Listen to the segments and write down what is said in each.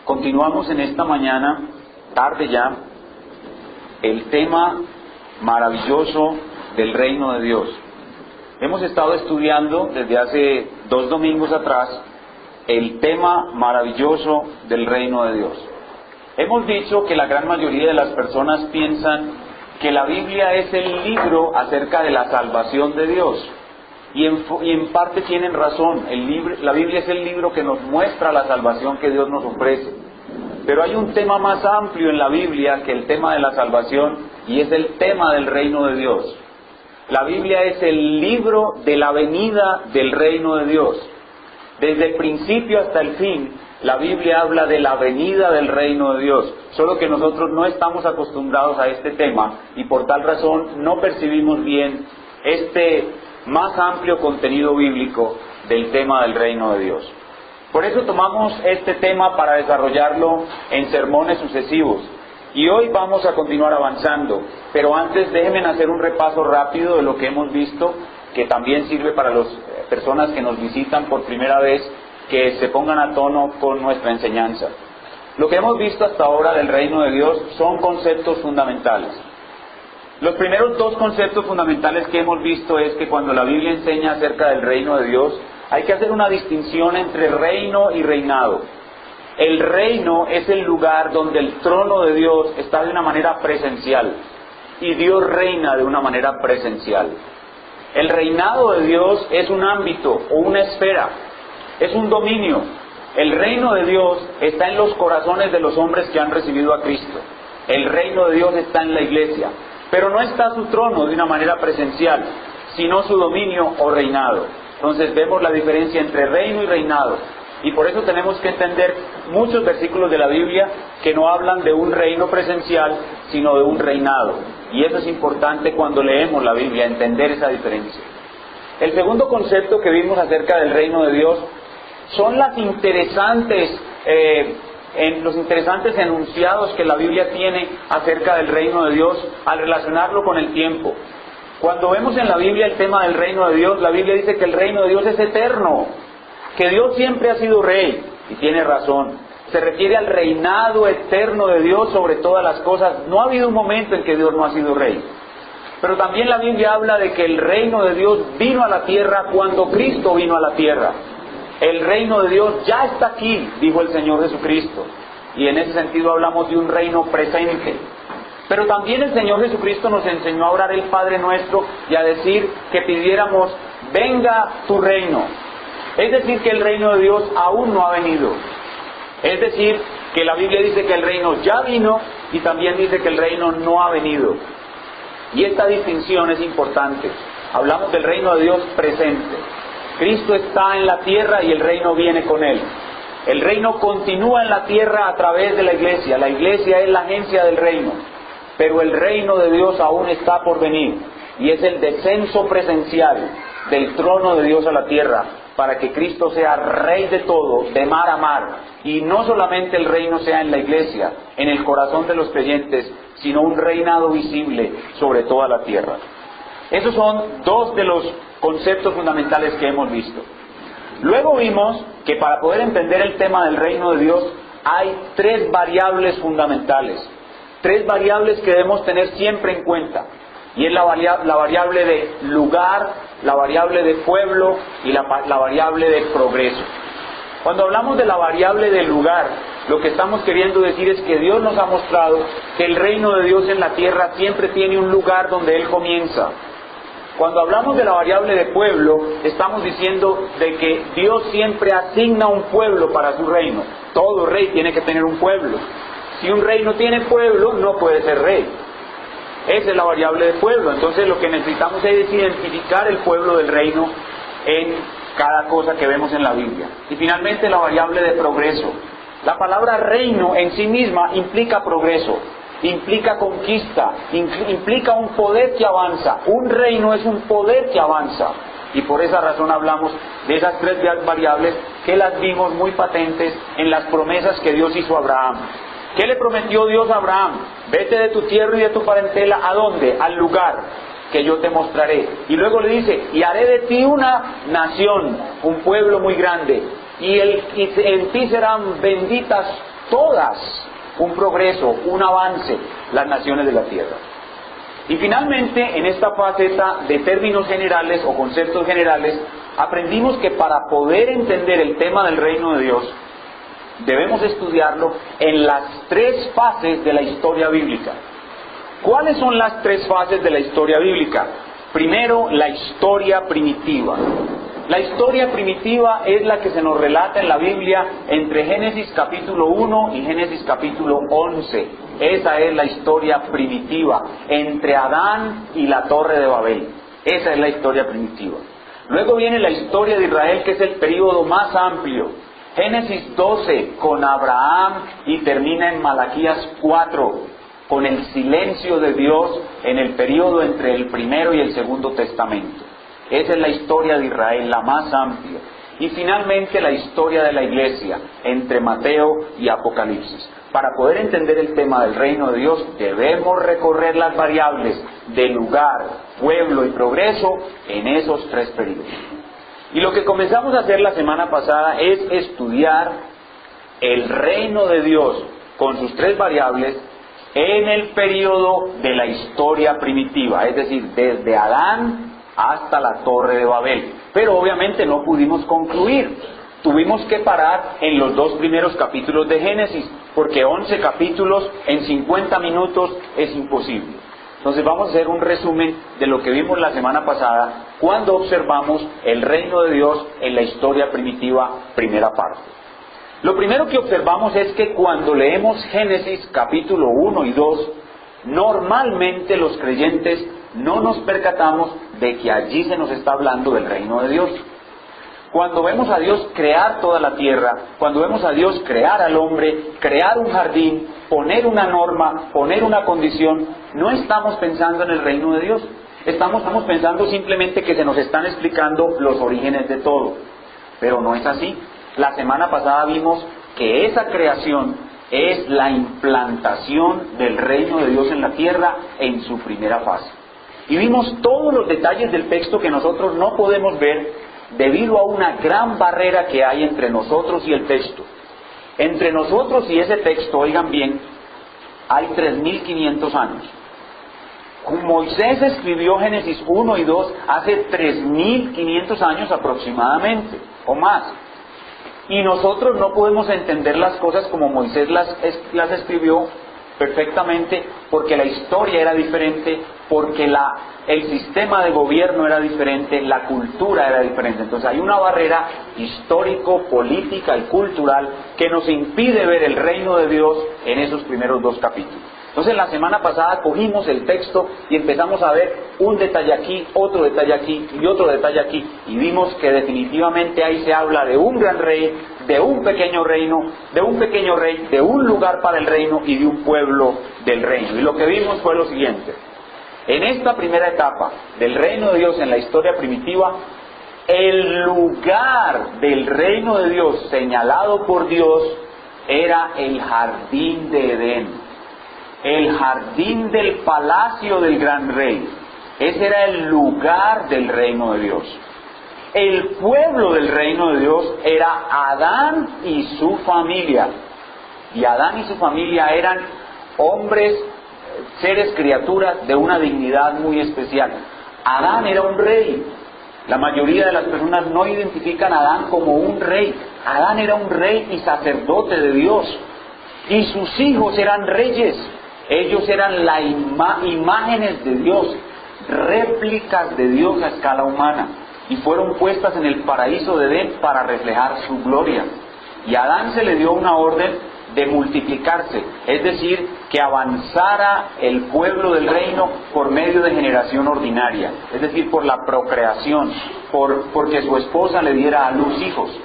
Continuamos en esta mañana, tarde ya, el tema maravilloso del reino de Dios. Hemos estado estudiando desde hace 2 domingos atrás el tema maravilloso del reino de Dios. Hemos dicho que la gran mayoría de las personas piensan que la Biblia es el libro acerca de la salvación de Dios. Y en parte tienen razón. La Biblia es el libro que nos muestra la salvación que Dios nos ofrece. Pero hay un tema más amplio en la Biblia que el tema de la salvación, y es el tema del reino de Dios. La Biblia es el libro de la venida del reino de Dios. Desde el principio hasta el fin, la Biblia habla de la venida del reino de Dios. Solo que nosotros no estamos acostumbrados a este tema y por tal razón no percibimos bien este más amplio contenido bíblico del tema del reino de Dios. Por eso tomamos este tema para desarrollarlo en sermones sucesivos. Y hoy vamos a continuar avanzando. Pero antes déjenme hacer un repaso rápido de lo que hemos visto, que también sirve para las personas que nos visitan por primera vez, que se pongan a tono con nuestra enseñanza. Lo que hemos visto hasta ahora del reino de Dios son conceptos fundamentales. Los primeros 2 conceptos fundamentales que hemos visto es que cuando la Biblia enseña acerca del reino de Dios, hay que hacer una distinción entre reino y reinado. El reino es el lugar donde el trono de Dios está de una manera presencial y Dios reina de una manera presencial. El reinado de Dios es un ámbito o una esfera, es un dominio. El reino de Dios está en los corazones de los hombres que han recibido a Cristo. El reino de Dios está en la iglesia, pero no está su trono de una manera presencial, sino su dominio o reinado. Entonces vemos la diferencia entre reino y reinado. Y por eso tenemos que entender muchos versículos de la Biblia que no hablan de un reino presencial, sino de un reinado. Y eso es importante cuando leemos la Biblia, entender esa diferencia. El segundo concepto que vimos acerca del reino de Dios son los interesantes enunciados que la Biblia tiene acerca del reino de Dios al relacionarlo con el tiempo. Cuando vemos en la Biblia el tema del reino de Dios, la Biblia dice que el reino de Dios es eterno, que Dios siempre ha sido rey, y tiene razón. Se refiere al reinado eterno de Dios sobre todas las cosas. No ha habido un momento en que Dios no ha sido rey. Pero también la Biblia habla de que el reino de Dios vino a la tierra cuando Cristo vino a la tierra. El reino de Dios ya está aquí, dijo el Señor Jesucristo. Y en ese sentido hablamos de un reino presente. Pero también el Señor Jesucristo nos enseñó a orar el Padre Nuestro y a decir que pidiéramos, venga tu reino. Es decir, que el reino de Dios aún no ha venido. Es decir, que la Biblia dice que el reino ya vino y también dice que el reino no ha venido. Y esta distinción es importante. Hablamos del reino de Dios presente. Cristo está en la tierra y el reino viene con Él. El reino continúa en la tierra a través de la iglesia. La iglesia es la agencia del reino. Pero el reino de Dios aún está por venir. Y es el descenso presencial del trono de Dios a la tierra, para que Cristo sea rey de todo, de mar a mar. Y no solamente el reino sea en la iglesia, en el corazón de los creyentes, sino un reinado visible sobre toda la tierra. Esos son 2 de los conceptos fundamentales que hemos visto. Luego vimos que para poder entender el tema del reino de Dios hay 3 variables fundamentales. 3 variables que debemos tener siempre en cuenta. Y es la variable de lugar, la variable de pueblo y la variable de progreso. Cuando hablamos de la variable del lugar, lo que estamos queriendo decir es que Dios nos ha mostrado que el reino de Dios en la tierra siempre tiene un lugar donde Él comienza. Cuando hablamos de la variable de pueblo, estamos diciendo de que Dios siempre asigna un pueblo para su reino. Todo rey tiene que tener un pueblo. Si un rey no tiene pueblo, no puede ser rey. Esa es la variable de pueblo. Entonces lo que necesitamos es identificar el pueblo del reino en cada cosa que vemos en la Biblia. Y finalmente la variable de progreso. La palabra reino en sí misma implica progreso, implica conquista, implica un poder que avanza. Un reino es un poder que avanza. Y por esa razón hablamos de esas 3 variables que las vimos muy patentes en las promesas que Dios hizo a Abraham. ¿Qué le prometió Dios a Abraham? Vete de tu tierra y de tu parentela, ¿a dónde? Al lugar que yo te mostraré. Y luego le dice, y haré de ti una nación, un pueblo muy grande, y en ti serán benditas todas un progreso, un avance, las naciones de la tierra. Y finalmente, en esta faceta de términos generales o conceptos generales, aprendimos que para poder entender el tema del reino de Dios, debemos estudiarlo en las tres fases de la historia bíblica. ¿Cuáles son las tres fases de la historia bíblica? Primero, la historia primitiva. La historia primitiva es la que se nos relata en la Biblia entre Génesis capítulo 1 y Génesis capítulo 11. Esa es la historia primitiva, entre Adán y la Torre de Babel. Esa es la historia primitiva. Luego viene la historia de Israel, que es el período más amplio. Génesis 12 con Abraham y termina en Malaquías 4 con el silencio de Dios en el período entre el primero y el segundo testamento. Esa es la historia de Israel, la más amplia. Y finalmente la historia de la iglesia, entre Mateo y Apocalipsis. Para poder entender el tema del reino de Dios, debemos recorrer las variables de lugar, pueblo y progreso en esos tres períodos. Y lo que comenzamos a hacer la semana pasada es estudiar el reino de Dios con sus tres variables en el período de la historia primitiva, es decir, desde Adán hasta la Torre de Babel. Pero obviamente no pudimos concluir. Tuvimos que parar en los dos primeros capítulos de Génesis, porque 11 capítulos en 50 minutos es imposible. Entonces vamos a hacer un resumen de lo que vimos la semana pasada cuando observamos el reino de Dios en la historia primitiva, primera parte. Lo primero que observamos es que cuando leemos Génesis capítulo 1 y 2, normalmente los creyentes no nos percatamos de que allí se nos está hablando del reino de Dios. Cuando vemos a Dios crear toda la tierra, cuando vemos a Dios crear al hombre, crear un jardín, poner una norma, poner una condición, no estamos pensando en el reino de Dios. Estamos pensando simplemente que se nos están explicando los orígenes de todo. Pero no es así. La semana pasada vimos que esa creación es la implantación del reino de Dios en la tierra en su primera fase. Y vimos todos los detalles del texto que nosotros no podemos ver debido a una gran barrera que hay entre nosotros y el texto. Entre nosotros y ese texto, oigan bien, hay 3.500 años. Moisés escribió Génesis 1 y 2 hace 3.500 años aproximadamente, o más. Y nosotros no podemos entender las cosas como Moisés las escribió perfectamente, porque la historia era diferente, porque el sistema de gobierno era diferente, la cultura era diferente. Entonces hay una barrera histórico, política y cultural que nos impide ver el reino de Dios en esos primeros dos capítulos. Entonces la semana pasada cogimos el texto y empezamos a ver un detalle aquí, otro detalle aquí y otro detalle aquí, y vimos que definitivamente ahí se habla de un gran rey, de un pequeño reino, de un pequeño rey, de un lugar para el reino y de un pueblo del reino. Y lo que vimos fue lo siguiente: en esta primera etapa del reino de Dios en la historia primitiva, el lugar del reino de Dios señalado por Dios era el jardín de Edén. El jardín del palacio del gran rey. Ese era el lugar del reino de Dios. El pueblo del reino de Dios era Adán y su familia. Y Adán y su familia eran hombres, seres, criaturas de una dignidad muy especial. Adán era un rey. La mayoría de las personas no identifican a Adán como un rey. Adán era un rey y sacerdote de Dios. Y sus hijos eran reyes. Ellos eran las imágenes de Dios, réplicas de Dios a escala humana, y fueron puestas en el paraíso de Edén para reflejar su gloria. Y a Adán se le dio una orden de multiplicarse, es decir, que avanzara el pueblo del reino por medio de generación ordinaria, es decir, por la procreación, porque su esposa le diera a luz hijos.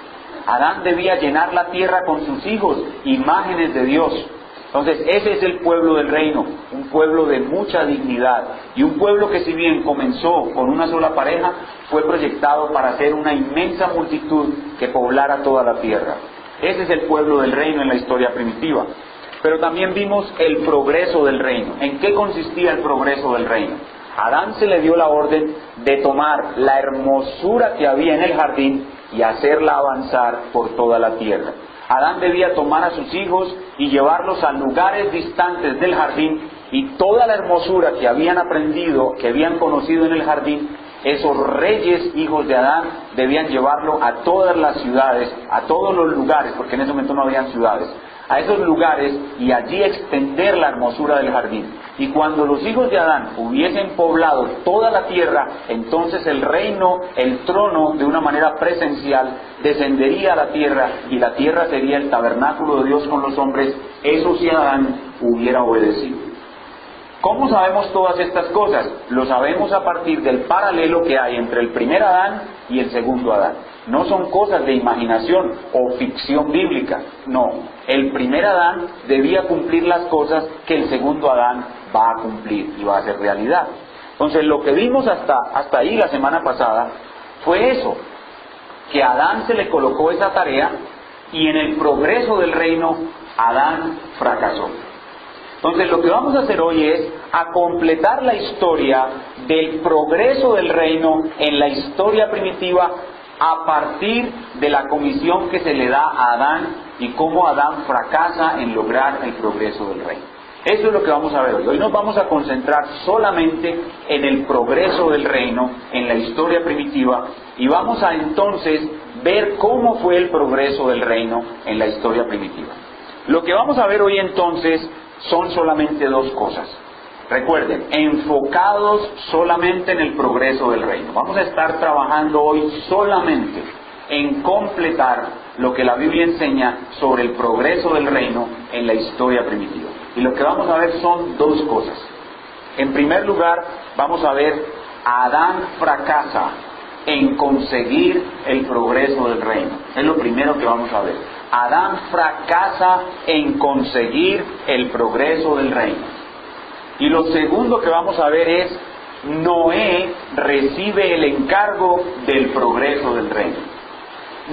Adán debía llenar la tierra con sus hijos, imágenes de Dios. Entonces ese es el pueblo del reino, un pueblo de mucha dignidad, y un pueblo que, si bien comenzó con una sola pareja, fue proyectado para ser una inmensa multitud que poblara toda la tierra. Ese es el pueblo del reino en la historia primitiva. Pero también vimos el progreso del reino. ¿En qué consistía el progreso del reino? A Adán se le dio la orden de tomar la hermosura que había en el jardín y hacerla avanzar por toda la tierra. Adán debía tomar a sus hijos y llevarlos a lugares distantes del jardín, y toda la hermosura que habían aprendido, que habían conocido en el jardín, esos reyes hijos de Adán debían llevarlo a todas las ciudades, a todos los lugares, porque en ese momento no habían ciudades, a esos lugares, y allí extender la hermosura del jardín. Y cuando los hijos de Adán hubiesen poblado toda la tierra, entonces el reino, el trono, de una manera presencial, descendería a la tierra, y la tierra sería el tabernáculo de Dios con los hombres. Eso si Adán hubiera obedecido. ¿Cómo sabemos todas estas cosas? Lo sabemos a partir del paralelo que hay entre el primer Adán y el segundo Adán. No son cosas de imaginación o ficción bíblica, no. El primer Adán debía cumplir las cosas que el segundo Adán va a cumplir y va a ser realidad. Entonces lo que vimos hasta ahí la semana pasada fue eso, que a Adán se le colocó esa tarea, y en el progreso del reino Adán fracasó. Entonces lo que vamos a hacer hoy es a completar la historia del progreso del reino en la historia primitiva a partir de la comisión que se le da a Adán y cómo Adán fracasa en lograr el progreso del reino. Eso es lo que vamos a ver hoy. Hoy nos vamos a concentrar solamente en el progreso del reino, en la historia primitiva, y vamos a entonces ver cómo fue el progreso del reino en la historia primitiva. Lo que vamos a ver hoy entonces son solamente dos cosas. Recuerden, enfocados solamente en el progreso del reino. Vamos a estar trabajando hoy solamente en completar lo que la Biblia enseña sobre el progreso del reino en la historia primitiva. Y lo que vamos a ver son dos cosas. En primer lugar, vamos a ver a Adán fracasa en conseguir el progreso del reino. Es lo primero que vamos a ver. Adán fracasa en conseguir el progreso del reino. Y lo segundo que vamos a ver es Noé recibe el encargo del progreso del reino.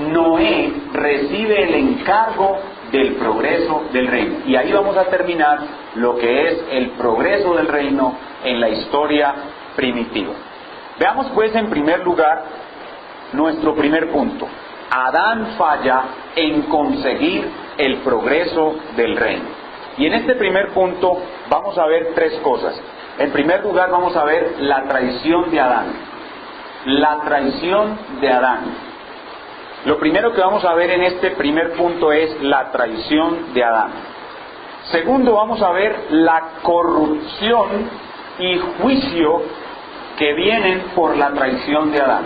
Noé recibe el encargo del progreso del reino. Y ahí vamos a terminar lo que es el progreso del reino en la historia primitiva. Veamos pues en primer lugar nuestro primer punto. Adán falla en conseguir el progreso del reino. Y en este primer punto vamos a ver tres cosas. En primer lugar vamos a ver la traición de Adán. La traición de Adán. Lo primero que vamos a ver en este primer punto es la traición de Adán. Segundo, vamos a ver la corrupción y juicio que vienen por la traición de Adán.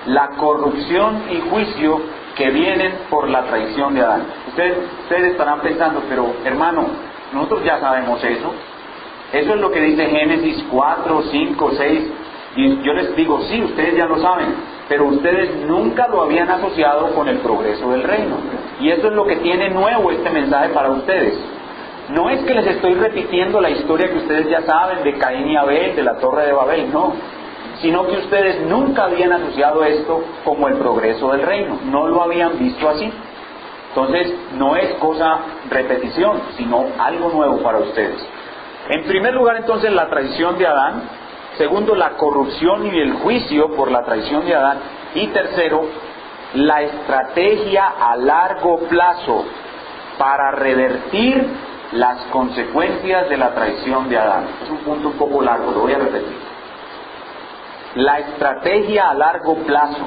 La corrupción y juicio que vienen por la traición de Adán. Ustedes estarán pensando, pero hermano, nosotros ya sabemos eso. Eso es lo que dice Génesis 4, 5, 6. Y yo les digo, sí, ustedes ya lo saben, pero ustedes nunca lo habían asociado con el progreso del reino. Y eso es lo que tiene nuevo este mensaje para ustedes. No es que les estoy repitiendo la historia que ustedes ya saben de Caín y Abel, de la Torre de Babel, no. Sino que ustedes nunca habían asociado esto como el progreso del reino. No lo habían visto así. Entonces, no es cosa repetición, sino algo nuevo para ustedes. En primer lugar, entonces, la traición de Adán. Segundo, la corrupción y el juicio por la traición de Adán. Y tercero, la estrategia a largo plazo para revertir las consecuencias de la traición de Adán. Es un punto un poco largo, lo voy a repetir. La estrategia a largo plazo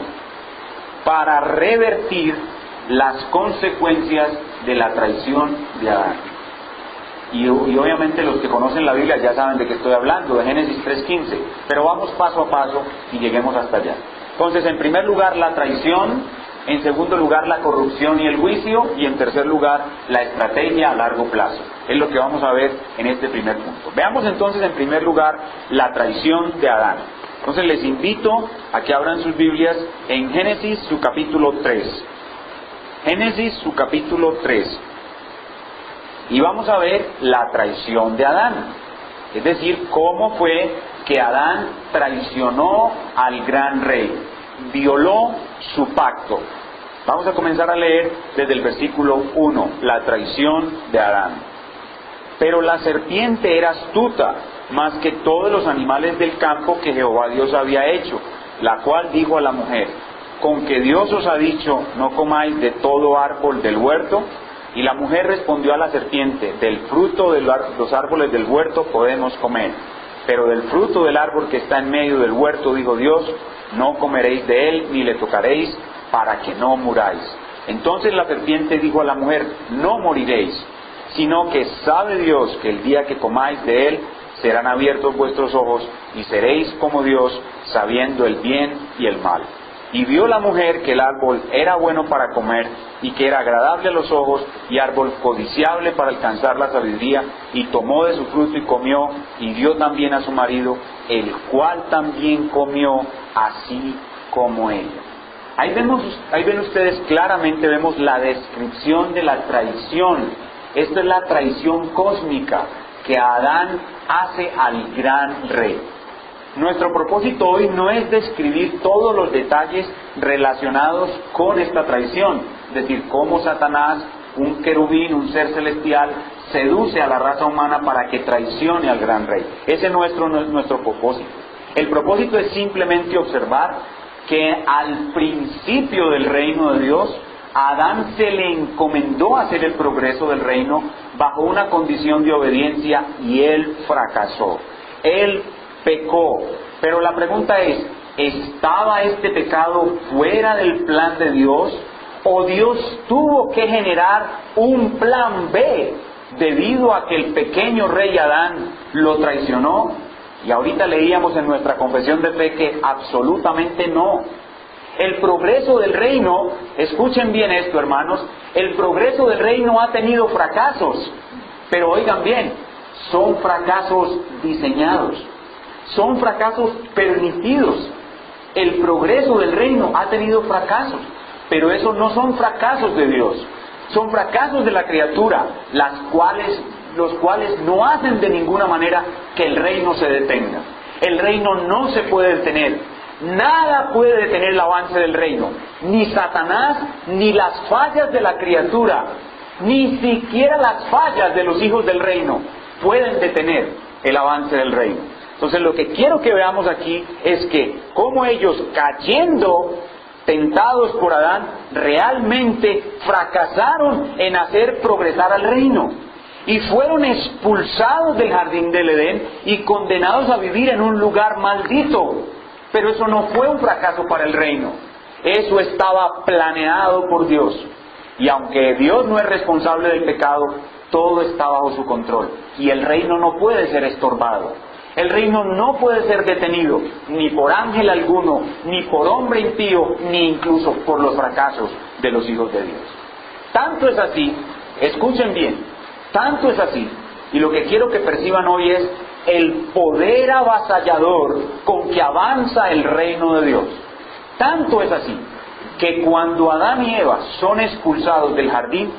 para revertir las consecuencias de la traición de Adán. Y obviamente los que conocen la Biblia ya saben de qué estoy hablando, de Génesis 3:15, pero vamos paso a paso y lleguemos hasta allá. Entonces, en primer lugar, la traición, en segundo lugar, la corrupción y el juicio, y en tercer lugar, la estrategia a largo plazo. Es lo que vamos a ver en este primer punto. Veamos entonces, en primer lugar, la traición de Adán. Entonces les invito a que abran sus Biblias en Génesis su capítulo 3. Génesis su capítulo 3. Y vamos a ver la traición de Adán. Es decir, cómo fue que Adán traicionó al gran rey. Violó su pacto. Vamos a comenzar a leer desde el versículo 1, la traición de Adán. Pero la serpiente era astuta, más que todos los animales del campo que Jehová Dios había hecho, la cual dijo a la mujer: con que Dios os ha dicho, no comáis de todo árbol del huerto? Y la mujer respondió a la serpiente, del fruto de los árboles del huerto podemos comer, pero del fruto del árbol que está en medio del huerto, dijo Dios, no comeréis de él, ni le tocaréis, para que no muráis. Entonces la serpiente dijo a la mujer, no moriréis, sino que sabe Dios que el día que comáis de él, serán abiertos vuestros ojos, y seréis como Dios, sabiendo el bien y el mal. Y vio la mujer que el árbol era bueno para comer, y que era agradable a los ojos, y árbol codiciable para alcanzar la sabiduría, y tomó de su fruto y comió, y dio también a su marido, el cual también comió, así como ella. Ahí ven ustedes claramente, vemos la descripción de la traición. Esta es la traición cósmica que Adán hace al gran rey. Nuestro propósito hoy no es describir todos los detalles relacionados con esta traición, es decir, cómo Satanás, un querubín, un ser celestial, seduce a la raza humana para que traicione al gran rey. Ese no es nuestro propósito. El propósito es simplemente observar que al principio del reino de Dios, a Adán se le encomendó hacer el progreso del reino bajo una condición de obediencia y él fracasó. Él pecó. Pero la pregunta es, ¿estaba este pecado fuera del plan de Dios? ¿O Dios tuvo que generar un plan B debido a que el pequeño rey Adán lo traicionó? Y ahorita leíamos en nuestra confesión de fe que absolutamente no. El progreso del reino, escuchen bien esto, hermanos, el progreso del reino ha tenido fracasos, pero oigan bien, son fracasos diseñados, son fracasos permitidos. El progreso del reino ha tenido fracasos, pero esos no son fracasos de Dios, son fracasos de la criatura, los cuales no hacen de ninguna manera que el reino se detenga. El reino no se puede detener. Nada puede detener el avance del reino, ni Satanás, ni las fallas de la criatura, ni siquiera las fallas de los hijos del reino pueden detener el avance del reino. Entonces lo que quiero que veamos aquí es que como ellos, cayendo, tentados por Adán, realmente fracasaron en hacer progresar al reino y fueron expulsados del jardín del Edén y condenados a vivir en un lugar maldito. Pero eso no fue un fracaso para el reino. Eso estaba planeado por Dios. Y aunque Dios no es responsable del pecado, todo está bajo su control. Y el reino no puede ser estorbado. El reino no puede ser detenido, ni por ángel alguno, ni por hombre impío, ni incluso por los fracasos de los hijos de Dios. Tanto es así, escuchen bien, tanto es así, y lo que quiero que perciban hoy es el poder avasallador con que avanza el reino de Dios. Tanto es así que cuando Adán y Eva son expulsados del jardín,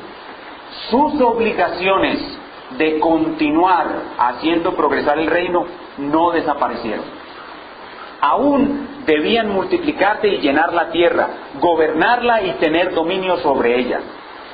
sus obligaciones de continuar haciendo progresar el reino no desaparecieron. Aún debían multiplicarse y llenar la tierra, gobernarla y tener dominio sobre ella,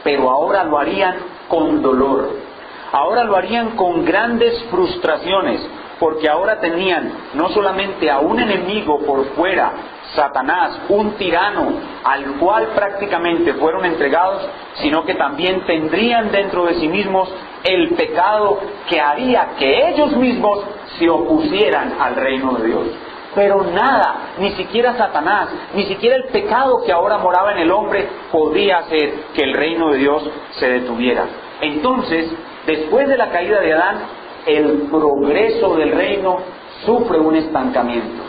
pero ahora lo harían con dolor. Ahora lo harían con grandes frustraciones, porque ahora tenían no solamente a un enemigo por fuera, Satanás, un tirano al cual prácticamente fueron entregados, sino que también tendrían dentro de sí mismos el pecado que haría que ellos mismos se opusieran al reino de Dios. Pero nada, ni siquiera Satanás, ni siquiera el pecado que ahora moraba en el hombre podía hacer que el reino de Dios se detuviera. Entonces, después de la caída de Adán, el progreso del reino sufre un estancamiento.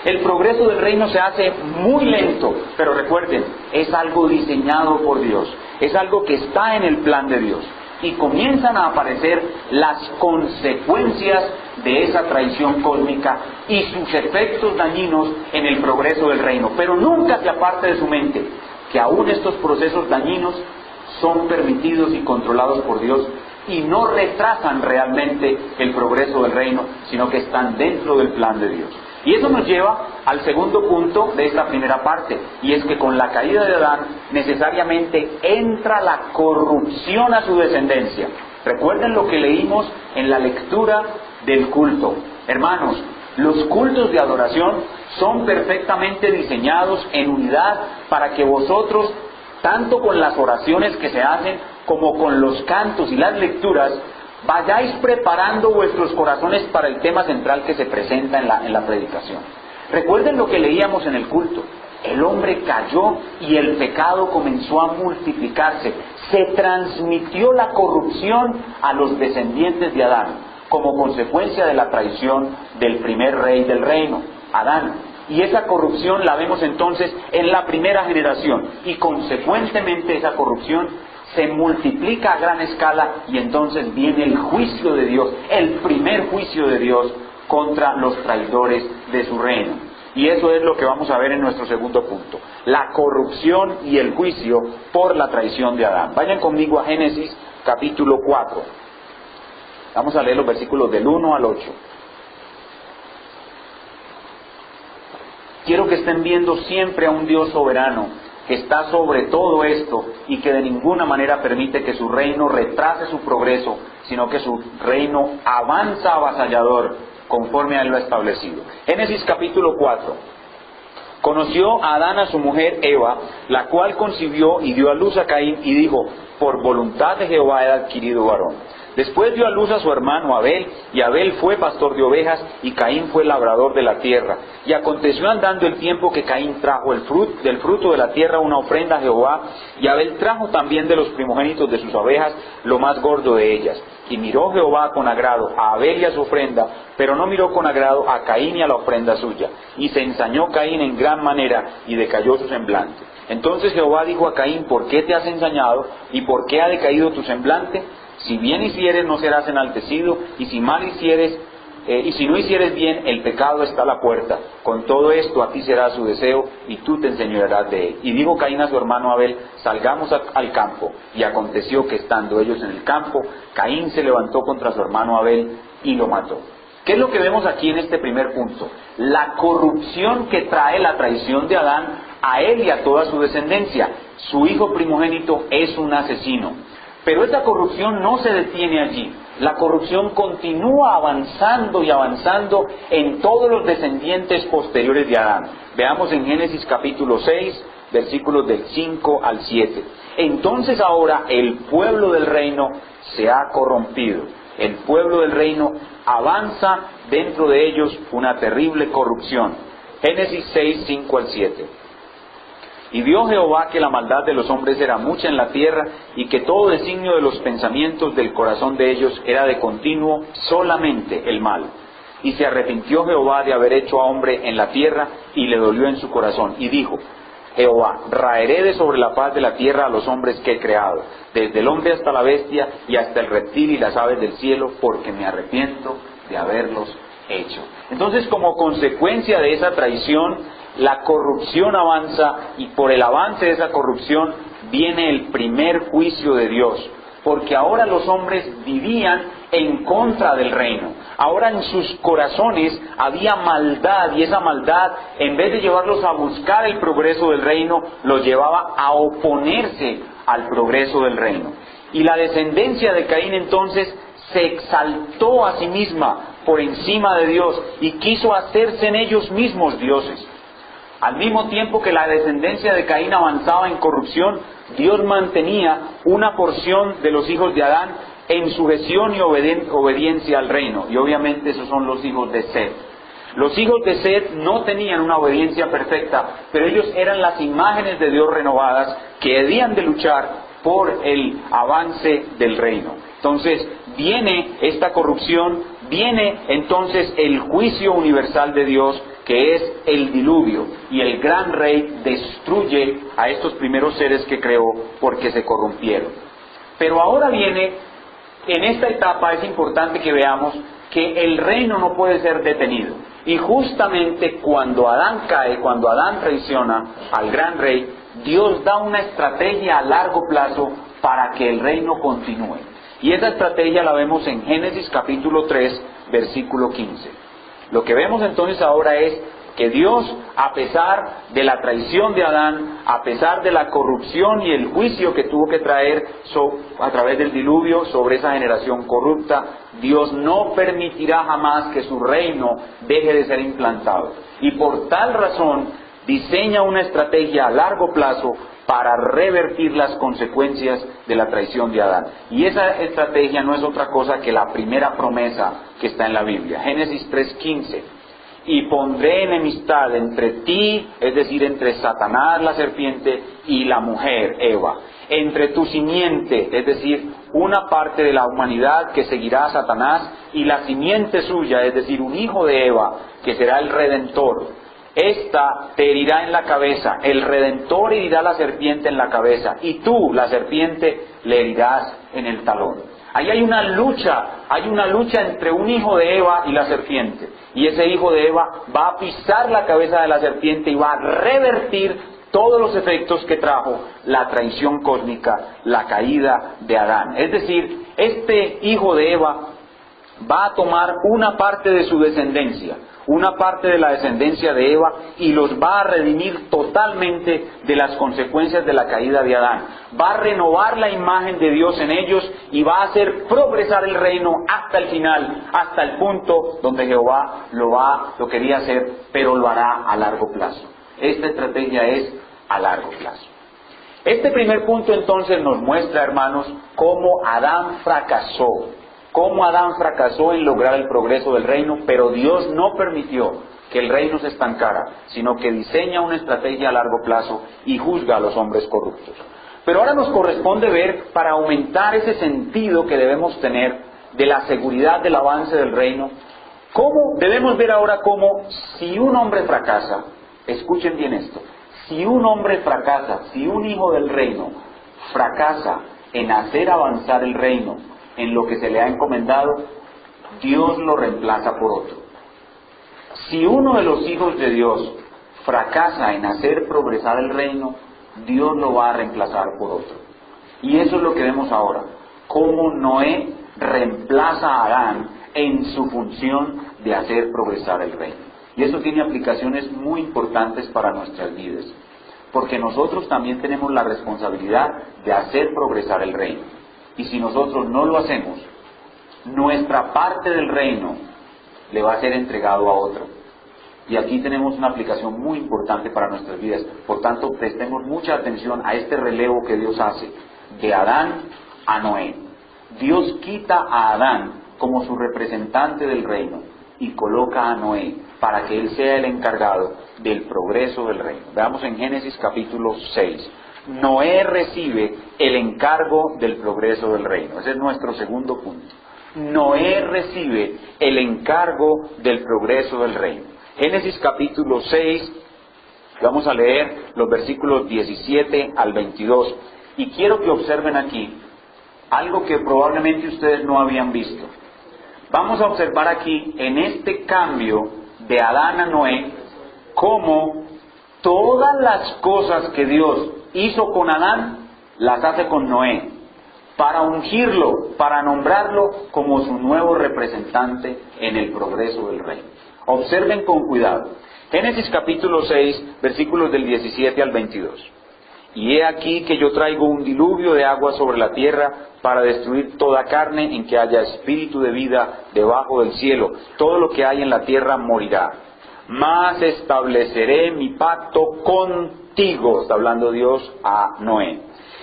El progreso del reino se hace muy lento, pero recuerden, es algo diseñado por Dios, es algo que está en el plan de Dios. Y comienzan a aparecer las consecuencias de esa traición cósmica y sus efectos dañinos en el progreso del reino. Pero nunca se aparte de su mente que aún estos procesos dañinos son permitidos y controlados por Dios y no retrasan realmente el progreso del reino, sino que están dentro del plan de Dios. Y eso nos lleva al segundo punto de esta primera parte, y es que con la caída de Adán necesariamente entra la corrupción a su descendencia. Recuerden lo que leímos en la lectura del culto. Hermanos, Los cultos de adoración son perfectamente diseñados en unidad para que vosotros, tanto con las oraciones que se hacen, como con los cantos y las lecturas, vayáis preparando vuestros corazones para el tema central que se presenta en la predicación. Recuerden lo que leíamos en el culto. El hombre cayó y el pecado comenzó a multiplicarse. Se transmitió la corrupción a los descendientes de Adán, como consecuencia de la traición del primer rey del reino, Adán. Y esa corrupción la vemos entonces en la primera generación, y consecuentemente esa corrupción se multiplica a gran escala, y entonces viene el juicio de Dios, el primer juicio de Dios contra los traidores de su reino. Y eso es lo que vamos a ver en nuestro segundo punto: la corrupción y el juicio por la traición de Adán. Vayan conmigo a Génesis capítulo 4. Vamos a leer los versículos del 1 al 8. Quiero que estén viendo siempre a un Dios soberano que está sobre todo esto y que de ninguna manera permite que su reino retrase su progreso, sino que su reino avanza avasallador conforme a él lo ha establecido. Génesis capítulo 4. Conoció a Adán a su mujer Eva, la cual concibió y dio a luz a Caín, y dijo: por voluntad de Jehová he adquirido varón. Después dio a luz a su hermano Abel, y Abel fue pastor de ovejas, y Caín fue labrador de la tierra. Y aconteció andando el tiempo que Caín trajo del fruto de la tierra una ofrenda a Jehová, y Abel trajo también de los primogénitos de sus ovejas lo más gordo de ellas. Y miró Jehová con agrado a Abel y a su ofrenda, pero no miró con agrado a Caín y a la ofrenda suya. Y se ensañó Caín en gran manera, y decayó su semblante. Entonces Jehová dijo a Caín: ¿por qué te has ensañado? ¿Y por qué ha decaído tu semblante? Si bien hicieres, no serás enaltecido, y si mal hicieres, y si no hicieres bien, el pecado está a la puerta. Con todo esto a ti será su deseo, y tú te enseñorearás de él. Y dijo Caín a su hermano Abel: salgamos al campo. Y aconteció que estando ellos en el campo, Caín se levantó contra su hermano Abel y lo mató. ¿Qué es lo que vemos aquí en este primer punto? La corrupción que trae la traición de Adán a él y a toda su descendencia. Su hijo primogénito es un asesino. Pero esta corrupción no se detiene allí. La corrupción continúa avanzando y avanzando en todos los descendientes posteriores de Adán. Veamos en Génesis capítulo 6, versículos del 5 al 7. Entonces ahora el pueblo del reino se ha corrompido. El pueblo del reino avanza dentro de ellos una terrible corrupción. Génesis 6, 5 al 7. Y vio Jehová que la maldad de los hombres era mucha en la tierra, y que todo designio de los pensamientos del corazón de ellos era de continuo solamente el mal. Y se arrepintió Jehová de haber hecho a hombre en la tierra, y le dolió en su corazón. Y dijo Jehová: raeré de sobre la faz de la tierra a los hombres que he creado, desde el hombre hasta la bestia, y hasta el reptil y las aves del cielo, porque me arrepiento de haberlos hecho. Entonces, como consecuencia de esa traición, la corrupción avanza, y por el avance de esa corrupción viene el primer juicio de Dios, porque ahora los hombres vivían en contra del reino. Ahora en sus corazones había maldad, y esa maldad, en vez de llevarlos a buscar el progreso del reino, los llevaba a oponerse al progreso del reino. Y la descendencia de Caín entonces se exaltó a sí misma por encima de Dios y quiso hacerse en ellos mismos dioses. Al mismo tiempo que la descendencia de Caín avanzaba en corrupción, Dios mantenía una porción de los hijos de Adán en sujeción y obediencia al reino. Y obviamente esos son los hijos de Set. Los hijos de Set no tenían una obediencia perfecta, pero ellos eran las imágenes de Dios renovadas que debían de luchar por el avance del reino. Entonces viene esta corrupción, viene entonces el juicio universal de Dios, que es el diluvio, y el gran rey destruye a estos primeros seres que creó porque se corrompieron. Pero ahora viene, en esta etapa es importante que veamos que el reino no puede ser detenido. Y justamente cuando Adán cae, cuando Adán traiciona al gran rey, Dios da una estrategia a largo plazo para que el reino continúe. Y esa estrategia la vemos en Génesis capítulo 3, versículo 15. Lo que vemos entonces ahora es que Dios, a pesar de la traición de Adán, a pesar de la corrupción y el juicio que tuvo que traer a través del diluvio sobre esa generación corrupta, Dios no permitirá jamás que su reino deje de ser implantado. Y por tal razón diseña una estrategia a largo plazo para revertir las consecuencias de la traición de Adán. Y esa estrategia no es otra cosa que la primera promesa que está en la Biblia. Génesis 3:15. Y pondré enemistad entre ti, es decir, entre Satanás, la serpiente, y la mujer, Eva. Entre tu simiente, es decir, una parte de la humanidad que seguirá a Satanás, y la simiente suya, es decir, un hijo de Eva, que será el Redentor. Esta te herirá en la cabeza, el Redentor herirá a la serpiente en la cabeza, y tú, la serpiente, le herirás en el talón. Ahí hay una lucha entre un hijo de Eva y la serpiente. Y ese hijo de Eva va a pisar la cabeza de la serpiente y va a revertir todos los efectos que trajo la traición cósmica, la caída de Adán. Es decir, este hijo de Eva va a tomar una parte de su descendencia, una parte de la descendencia de Eva, y los va a redimir totalmente de las consecuencias de la caída de Adán. Va a renovar la imagen de Dios en ellos y va a hacer progresar el reino hasta el final, hasta el punto donde Jehová lo quería hacer, pero lo hará a largo plazo. Esta estrategia es a largo plazo. Este primer punto entonces nos muestra, hermanos, cómo Adán fracasó en lograr el progreso del reino, pero Dios no permitió que el reino se estancara, sino que diseña una estrategia a largo plazo y juzga a los hombres corruptos. Pero ahora nos corresponde ver, para aumentar ese sentido que debemos tener de la seguridad del avance del reino, debemos ver ahora cómo, si un hombre fracasa, escuchen bien esto, si un hombre fracasa, si un hijo del reino fracasa en hacer avanzar el reino en lo que se le ha encomendado, Dios lo reemplaza por otro. Si uno de los hijos de Dios fracasa en hacer progresar el reino, Dios lo va a reemplazar por otro. Y eso es lo que vemos ahora, cómo Noé reemplaza a Adán en su función de hacer progresar el reino. Y eso tiene aplicaciones muy importantes para nuestras vidas, porque nosotros también tenemos la responsabilidad de hacer progresar el reino. Y si nosotros no lo hacemos, nuestra parte del reino le va a ser entregado a otro. Y aquí tenemos una aplicación muy importante para nuestras vidas. Por tanto, prestemos mucha atención a este relevo que Dios hace de Adán a Noé. Dios quita a Adán como su representante del reino y coloca a Noé para que él sea el encargado del progreso del reino. Veamos en Génesis capítulo 6. Noé recibe el encargo del progreso del reino. Ese es nuestro segundo punto. Noé recibe el encargo del progreso del reino. Génesis capítulo 6, vamos a leer los versículos 17 al 22. Y quiero que observen aquí algo que probablemente ustedes no habían visto. Vamos a observar aquí, en este cambio de Adán a Noé, cómo todas las cosas que Dios hizo con Adán, las hace con Noé, para ungirlo, para nombrarlo como su nuevo representante en el progreso del reino. Observen con cuidado. Génesis capítulo 6, versículos del 17 al 22. Y he aquí que yo traigo un diluvio de agua sobre la tierra para destruir toda carne en que haya espíritu de vida debajo del cielo. Todo lo que hay en la tierra morirá. Mas estableceré mi pacto contigo, está hablando Dios a Noé.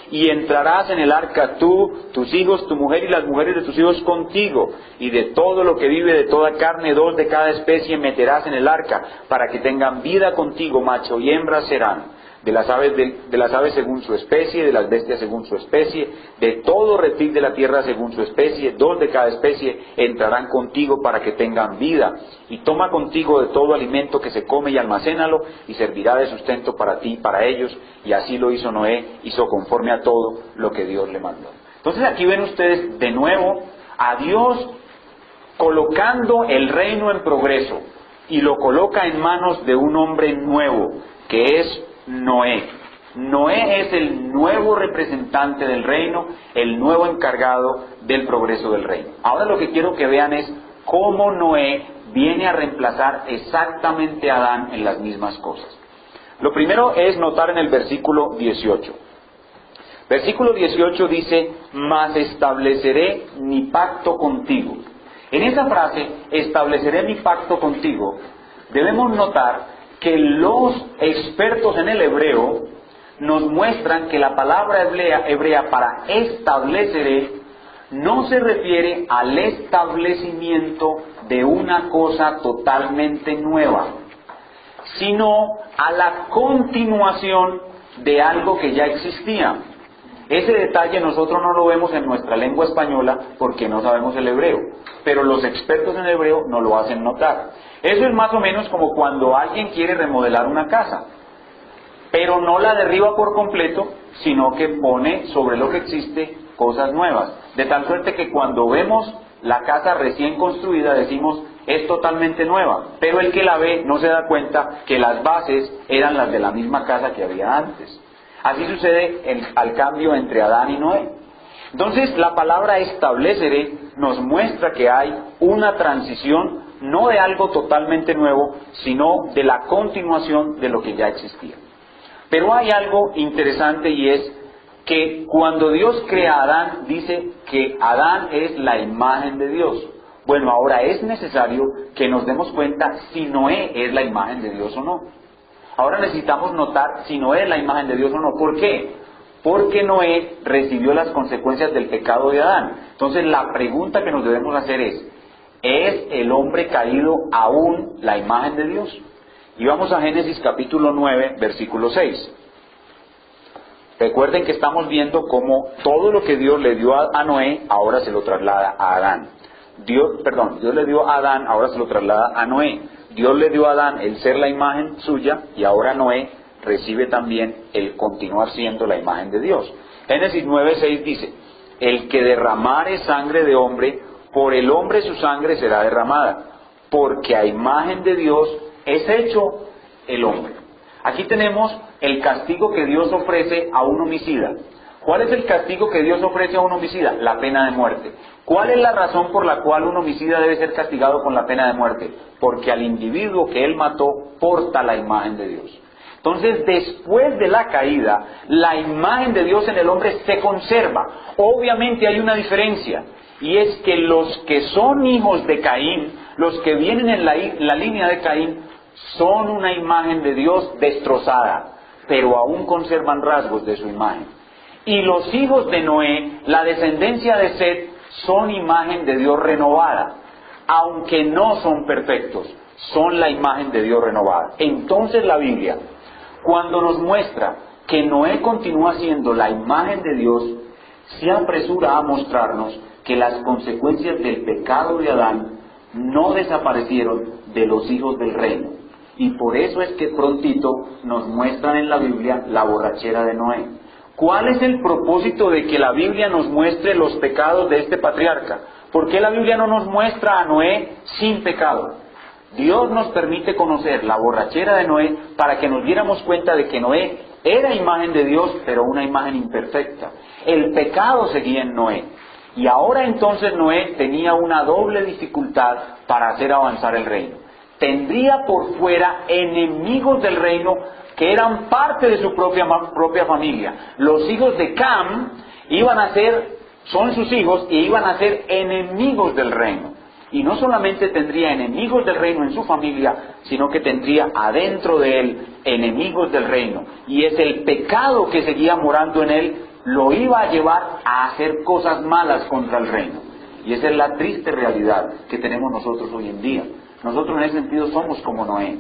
Y entrarás en el arca tú, tus hijos, tu mujer y las mujeres de tus hijos contigo. Y de todo lo que vive de toda carne, 2 de cada especie meterás en el arca, para que tengan vida contigo, macho y hembra serán. De las aves según su especie, de las bestias según su especie, de todo reptil de la tierra según su especie, 2 de cada especie entrarán contigo para que tengan vida. Y toma contigo de todo alimento que se come y almacénalo, y servirá de sustento para ti y para ellos. Y así lo hizo Noé, hizo conforme a todo lo que Dios le mandó. Entonces aquí ven ustedes de nuevo a Dios colocando el reino en progreso, y lo coloca en manos de un hombre nuevo, que es Noé. Noé es el nuevo representante del reino, el nuevo encargado del progreso del reino. Ahora lo que quiero que vean es cómo Noé viene a reemplazar exactamente a Adán en las mismas cosas. Lo primero es notar en el versículo 18. Versículo 18 dice, mas estableceré mi pacto contigo. En esa frase, estableceré mi pacto contigo, debemos notar que los expertos en el hebreo nos muestran que la palabra hebrea para estableceré no se refiere al establecimiento de una cosa totalmente nueva, sino a la continuación de algo que ya existía. Ese detalle nosotros no lo vemos en nuestra lengua española porque no sabemos el hebreo, pero los expertos en hebreo nos lo hacen notar. Eso es más o menos como cuando alguien quiere remodelar una casa, pero no la derriba por completo, sino que pone sobre lo que existe cosas nuevas. De tal suerte que cuando vemos la casa recién construida decimos, es totalmente nueva, pero el que la ve no se da cuenta que las bases eran las de la misma casa que había antes. Así sucede al cambio entre Adán y Noé. Entonces la palabra estableceré nos muestra que hay una transición, no de algo totalmente nuevo, sino de la continuación de lo que ya existía. Pero hay algo interesante y es que cuando Dios crea a Adán, dice que Adán es la imagen de Dios. Bueno, ahora es necesario que nos demos cuenta si Noé es la imagen de Dios o no. Ahora necesitamos notar si Noé es la imagen de Dios o no. ¿Por qué? Porque Noé recibió las consecuencias del pecado de Adán. Entonces la pregunta que nos debemos hacer ¿es el hombre caído aún la imagen de Dios? Y vamos a Génesis capítulo 9, versículo 6. Recuerden que estamos viendo cómo todo lo que Dios le dio a Noé, ahora se lo traslada a Adán. Dios le dio a Adán, ahora se lo traslada a Noé. Dios le dio a Adán el ser la imagen suya y ahora Noé recibe también el continuar siendo la imagen de Dios. Génesis 9:6 dice, el que derramare sangre de hombre, por el hombre su sangre será derramada, porque a imagen de Dios es hecho el hombre. Aquí tenemos el castigo que Dios ofrece a un homicida. ¿Cuál es el castigo que Dios ofrece a un homicida? La pena de muerte. ¿Cuál es la razón por la cual un homicida debe ser castigado con la pena de muerte? Porque al individuo que él mató porta la imagen de Dios. Entonces, después de la caída, la imagen de Dios en el hombre se conserva. Obviamente hay una diferencia, y es que los que son hijos de Caín, los que vienen en la línea de Caín, son una imagen de Dios destrozada, pero aún conservan rasgos de su imagen. Y los hijos de Noé, la descendencia de Set, son imagen de Dios renovada, aunque no son perfectos, son la imagen de Dios renovada. Entonces la Biblia, cuando nos muestra que Noé continúa siendo la imagen de Dios, se apresura a mostrarnos que las consecuencias del pecado de Adán no desaparecieron de los hijos del reino. Y por eso es que prontito nos muestran en la Biblia la borrachera de Noé. ¿Cuál es el propósito de que la Biblia nos muestre los pecados de este patriarca? ¿Por qué la Biblia no nos muestra a Noé sin pecado? Dios nos permite conocer la borrachera de Noé para que nos diéramos cuenta de que Noé era imagen de Dios, pero una imagen imperfecta. El pecado seguía en Noé. Y ahora entonces Noé tenía una doble dificultad para hacer avanzar el reino. Tendría por fuera enemigos del reino que eran parte de su propia familia. Los hijos de Cam son sus hijos y iban a ser enemigos del reino. Y no solamente tendría enemigos del reino en su familia, sino que tendría adentro de él enemigos del reino. Y es el pecado que seguía morando en él, lo iba a llevar a hacer cosas malas contra el reino. Y esa es la triste realidad que tenemos nosotros hoy en día. Nosotros en ese sentido somos como Noé.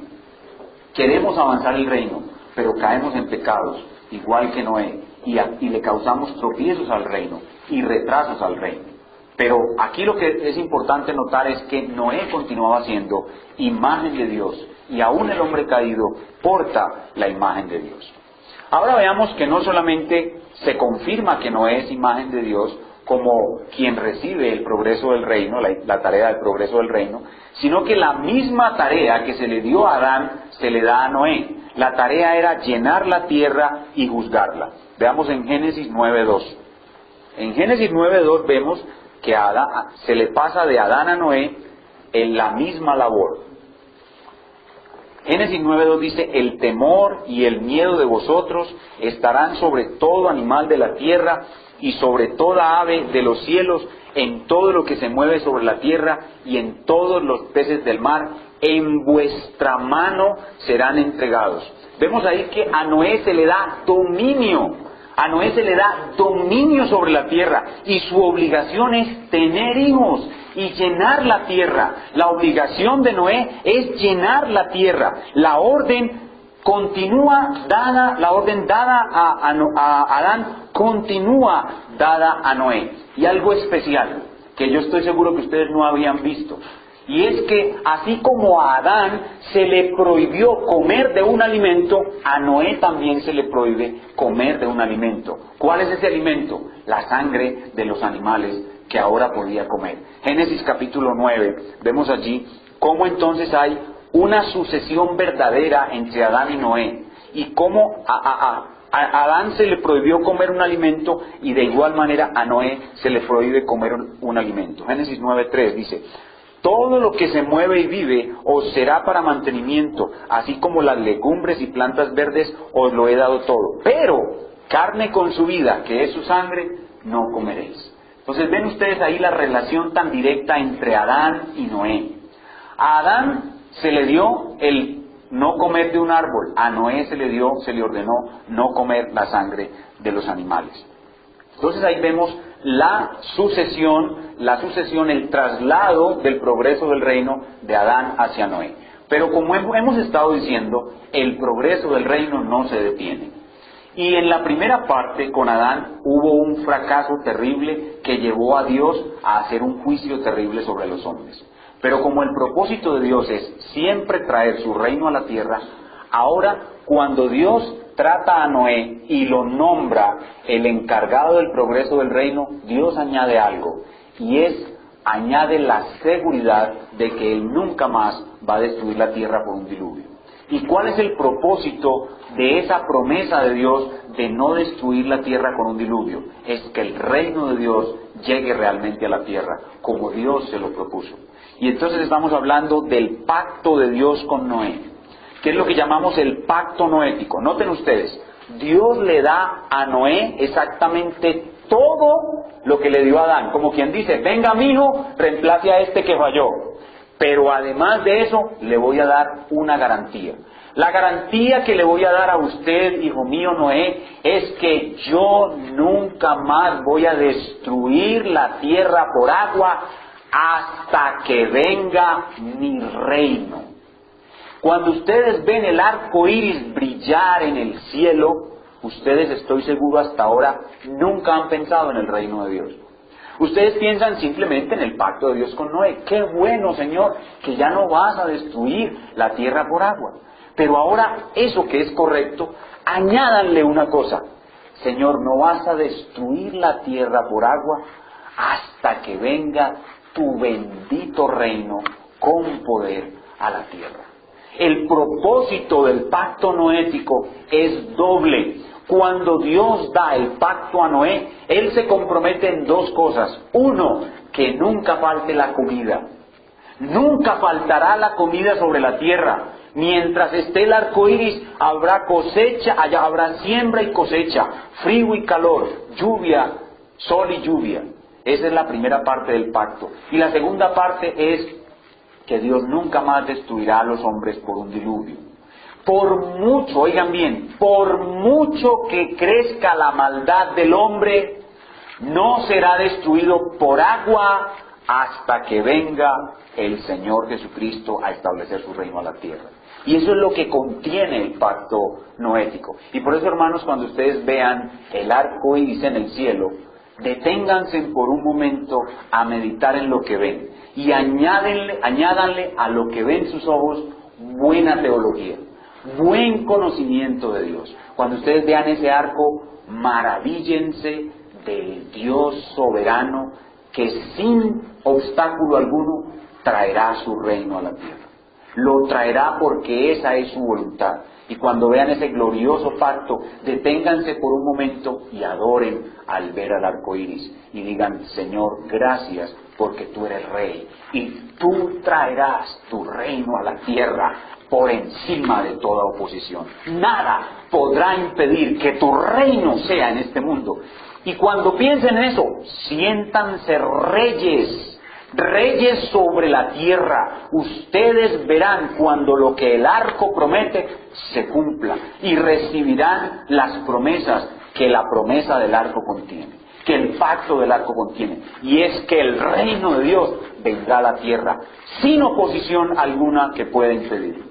Queremos avanzar el reino, pero caemos en pecados, igual que Noé, y le causamos tropiezos al reino y retrasos al reino. Pero aquí lo que es importante notar es que Noé continuaba siendo imagen de Dios, y aún el hombre caído porta la imagen de Dios. Ahora veamos que no solamente se confirma que Noé es imagen de Dios como quien recibe el progreso del reino, la tarea del progreso del reino, sino que la misma tarea que se le dio a Adán se le da a Noé. La tarea era llenar la tierra y juzgarla. Veamos en Génesis 9:2. En Génesis 9:2 vemos que se le pasa de Adán a Noé en la misma labor. Génesis 9:2 dice: el temor y el miedo de vosotros estarán sobre todo animal de la tierra y sobre toda ave de los cielos, en todo lo que se mueve sobre la tierra y en todos los peces del mar, en vuestra mano serán entregados. Vemos ahí que a Noé se le da dominio. A Noé se le da dominio sobre la tierra y su obligación es tener hijos y llenar la tierra. La obligación de Noé es llenar la tierra. La orden continúa dada, la orden dada a Adán continúa dada a Noé. Y algo especial que yo estoy seguro que ustedes no habían visto. Y es que así como a Adán se le prohibió comer de un alimento, a Noé también se le prohíbe comer de un alimento. ¿Cuál es ese alimento? La sangre de los animales que ahora podía comer. Génesis capítulo 9, vemos allí cómo entonces hay una sucesión verdadera entre Adán y Noé. Y cómo a Adán se le prohibió comer un alimento y de igual manera a Noé se le prohíbe comer un alimento. Génesis 9:3 dice: todo lo que se mueve y vive os será para mantenimiento, así como las legumbres y plantas verdes os lo he dado todo. Pero carne con su vida, que es su sangre, no comeréis. Entonces ven ustedes ahí la relación tan directa entre Adán y Noé. A Adán se le dio el no comer de un árbol, a Noé se le ordenó no comer la sangre de los animales. Entonces ahí vemos la sucesión, el traslado del progreso del reino de Adán hacia Noé. Pero como hemos estado diciendo, el progreso del reino no se detiene. Y en la primera parte, con Adán, hubo un fracaso terrible que llevó a Dios a hacer un juicio terrible sobre los hombres. Pero como el propósito de Dios es siempre traer su reino a la tierra, ahora cuando Dios trata a Noé y lo nombra el encargado del progreso del reino, Dios añade algo, y añade la seguridad de que Él nunca más va a destruir la tierra por un diluvio. ¿Y cuál es el propósito de esa promesa de Dios de no destruir la tierra con un diluvio? Es que el reino de Dios llegue realmente a la tierra, como Dios se lo propuso. Y entonces estamos hablando del pacto de Dios con Noé, que es lo que llamamos el pacto noético. Noten ustedes, Dios le da a Noé exactamente todo lo que le dio a Adán. Como quien dice: venga mi hijo, reemplace a este que falló. Pero además de eso, le voy a dar una garantía. La garantía que le voy a dar a usted, hijo mío Noé, es que yo nunca más voy a destruir la tierra por agua hasta que venga mi reino. Cuando ustedes ven el arco iris brillar en el cielo, ustedes, estoy seguro, hasta ahora nunca han pensado en el reino de Dios. Ustedes piensan simplemente en el pacto de Dios con Noé. ¡Qué bueno, Señor, que ya no vas a destruir la tierra por agua! Pero ahora, eso que es correcto, añádanle una cosa: Señor, no vas a destruir la tierra por agua hasta que venga tu bendito reino con poder a la tierra. El propósito del pacto noético es doble. Cuando Dios da el pacto a Noé, Él se compromete en dos cosas. Uno, que nunca falte la comida. Nunca faltará la comida sobre la tierra. Mientras esté el arco iris, habrá cosecha, allá habrá siembra y cosecha, frío y calor, lluvia, sol y lluvia. Esa es la primera parte del pacto. Y la segunda parte es que Dios nunca más destruirá a los hombres por un diluvio. Por mucho, oigan bien, por mucho que crezca la maldad del hombre, no será destruido por agua hasta que venga el Señor Jesucristo a establecer su reino a la tierra. Y eso es lo que contiene el pacto noético. Y por eso, hermanos, cuando ustedes vean el arco iris en el cielo, deténganse por un momento a meditar en lo que ven. Y añádanle a lo que ven sus ojos buena teología, buen conocimiento de Dios. Cuando ustedes vean ese arco, maravíllense del Dios soberano que sin obstáculo alguno traerá su reino a la tierra. Lo traerá porque esa es su voluntad. Y cuando vean ese glorioso pacto, deténganse por un momento y adoren al ver al arco iris. Y digan, Señor, gracias porque tú eres rey. Y tú traerás tu reino a la tierra por encima de toda oposición. Nada podrá impedir que tu reino sea en este mundo. Y cuando piensen en eso, siéntanse reyes. Reyes sobre la tierra. Ustedes verán cuando lo que el arco promete se cumpla y recibirán las promesas que la promesa del arco contiene, que el pacto del arco contiene, y es que el reino de Dios vendrá a la tierra sin oposición alguna que pueda impedirlo.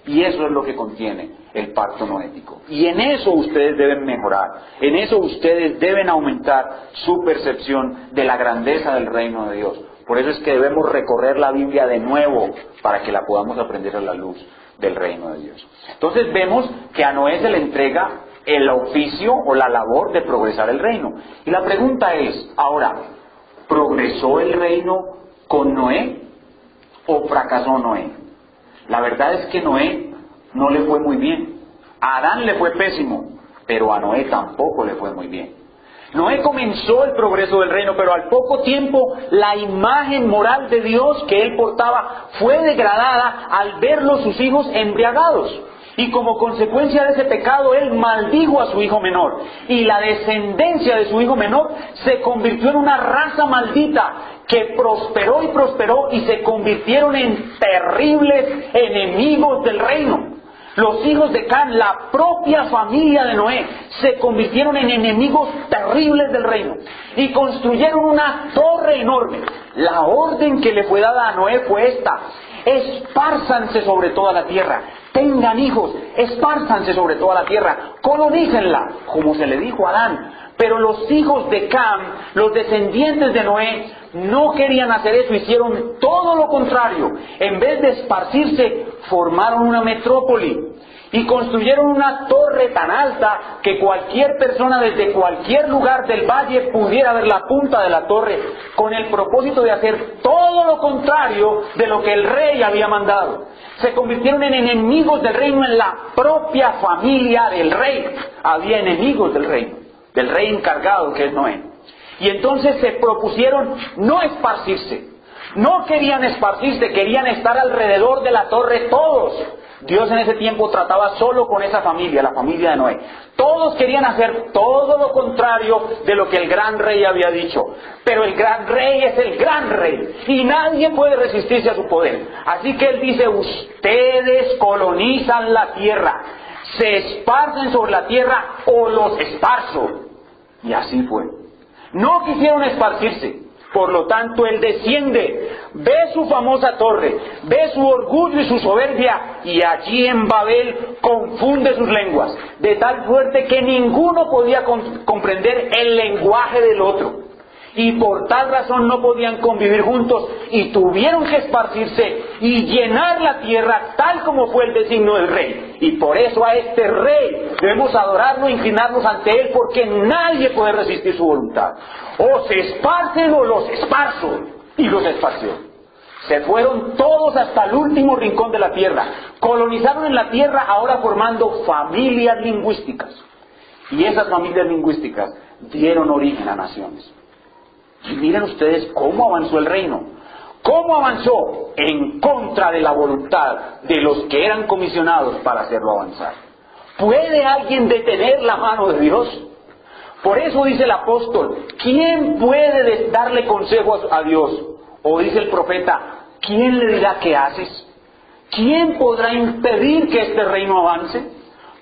Y eso es lo que contiene el pacto noético. Y en eso ustedes deben mejorar, en eso ustedes deben aumentar su percepción de la grandeza del reino de Dios. Por eso es que debemos recorrer la Biblia de nuevo para que la podamos aprender a la luz del reino de Dios. Entonces vemos que a Noé se le entrega el oficio o la labor de progresar el reino. Y la pregunta es, ahora, ¿progresó el reino con Noé o fracasó Noé? La verdad es que Noé no le fue muy bien. A Adán le fue pésimo, pero a Noé tampoco le fue muy bien. Noé comenzó el progreso del reino, pero al poco tiempo la imagen moral de Dios que él portaba fue degradada al verlo sus hijos embriagados. Y como consecuencia de ese pecado, él maldijo a su hijo menor. Y la descendencia de su hijo menor se convirtió en una raza maldita que prosperó y prosperó y se convirtieron en terribles enemigos del reino. Los hijos de Can, la propia familia de Noé, se convirtieron en enemigos terribles del reino y construyeron una torre enorme. La orden que le fue dada a Noé fue esta: espárzanse sobre toda la tierra, tengan hijos, espárzanse sobre toda la tierra, colonícenla, como se le dijo a Adán. Pero los hijos de Cam, los descendientes de Noé, no querían hacer eso, hicieron todo lo contrario. En vez de esparcirse, formaron una metrópoli y construyeron una torre tan alta que cualquier persona desde cualquier lugar del valle pudiera ver la punta de la torre, con el propósito de hacer todo lo contrario de lo que el rey había mandado. Se convirtieron en enemigos del reino en la propia familia del rey. Había enemigos del rey encargado que es Noé. Y entonces se propusieron no esparcirse. No querían esparcirse, querían estar alrededor de la torre todos. Dios en ese tiempo trataba solo con esa familia, la familia de Noé. Todos querían hacer todo lo contrario de lo que el gran rey había dicho. Pero el gran rey es el gran rey y nadie puede resistirse a su poder. Así que él dice, ustedes colonizan la tierra, se esparcen sobre la tierra o los esparzo. Y así fue. No quisieron esparcirse. Por lo tanto, él desciende, ve su famosa torre, ve su orgullo y su soberbia, y allí en Babel confunde sus lenguas, de tal suerte que ninguno podía comprender el lenguaje del otro. Y por tal razón no podían convivir juntos, y tuvieron que esparcirse y llenar la tierra tal como fue el designio del rey. Y por eso a este rey debemos adorarlo e inclinarnos ante él, porque nadie puede resistir su voluntad. O se esparcen o los esparzo. Y los esparció. Se fueron todos hasta el último rincón de la tierra. Colonizaron en la tierra, ahora formando familias lingüísticas. Y esas familias lingüísticas dieron origen a naciones. Y miren ustedes cómo avanzó el reino. ¿Cómo avanzó? En contra de la voluntad de los que eran comisionados para hacerlo avanzar. ¿Puede alguien detener la mano de Dios? Por eso dice el apóstol, ¿quién puede darle consejo a Dios? O dice el profeta, ¿quién le dirá qué haces? ¿Quién podrá impedir que este reino avance?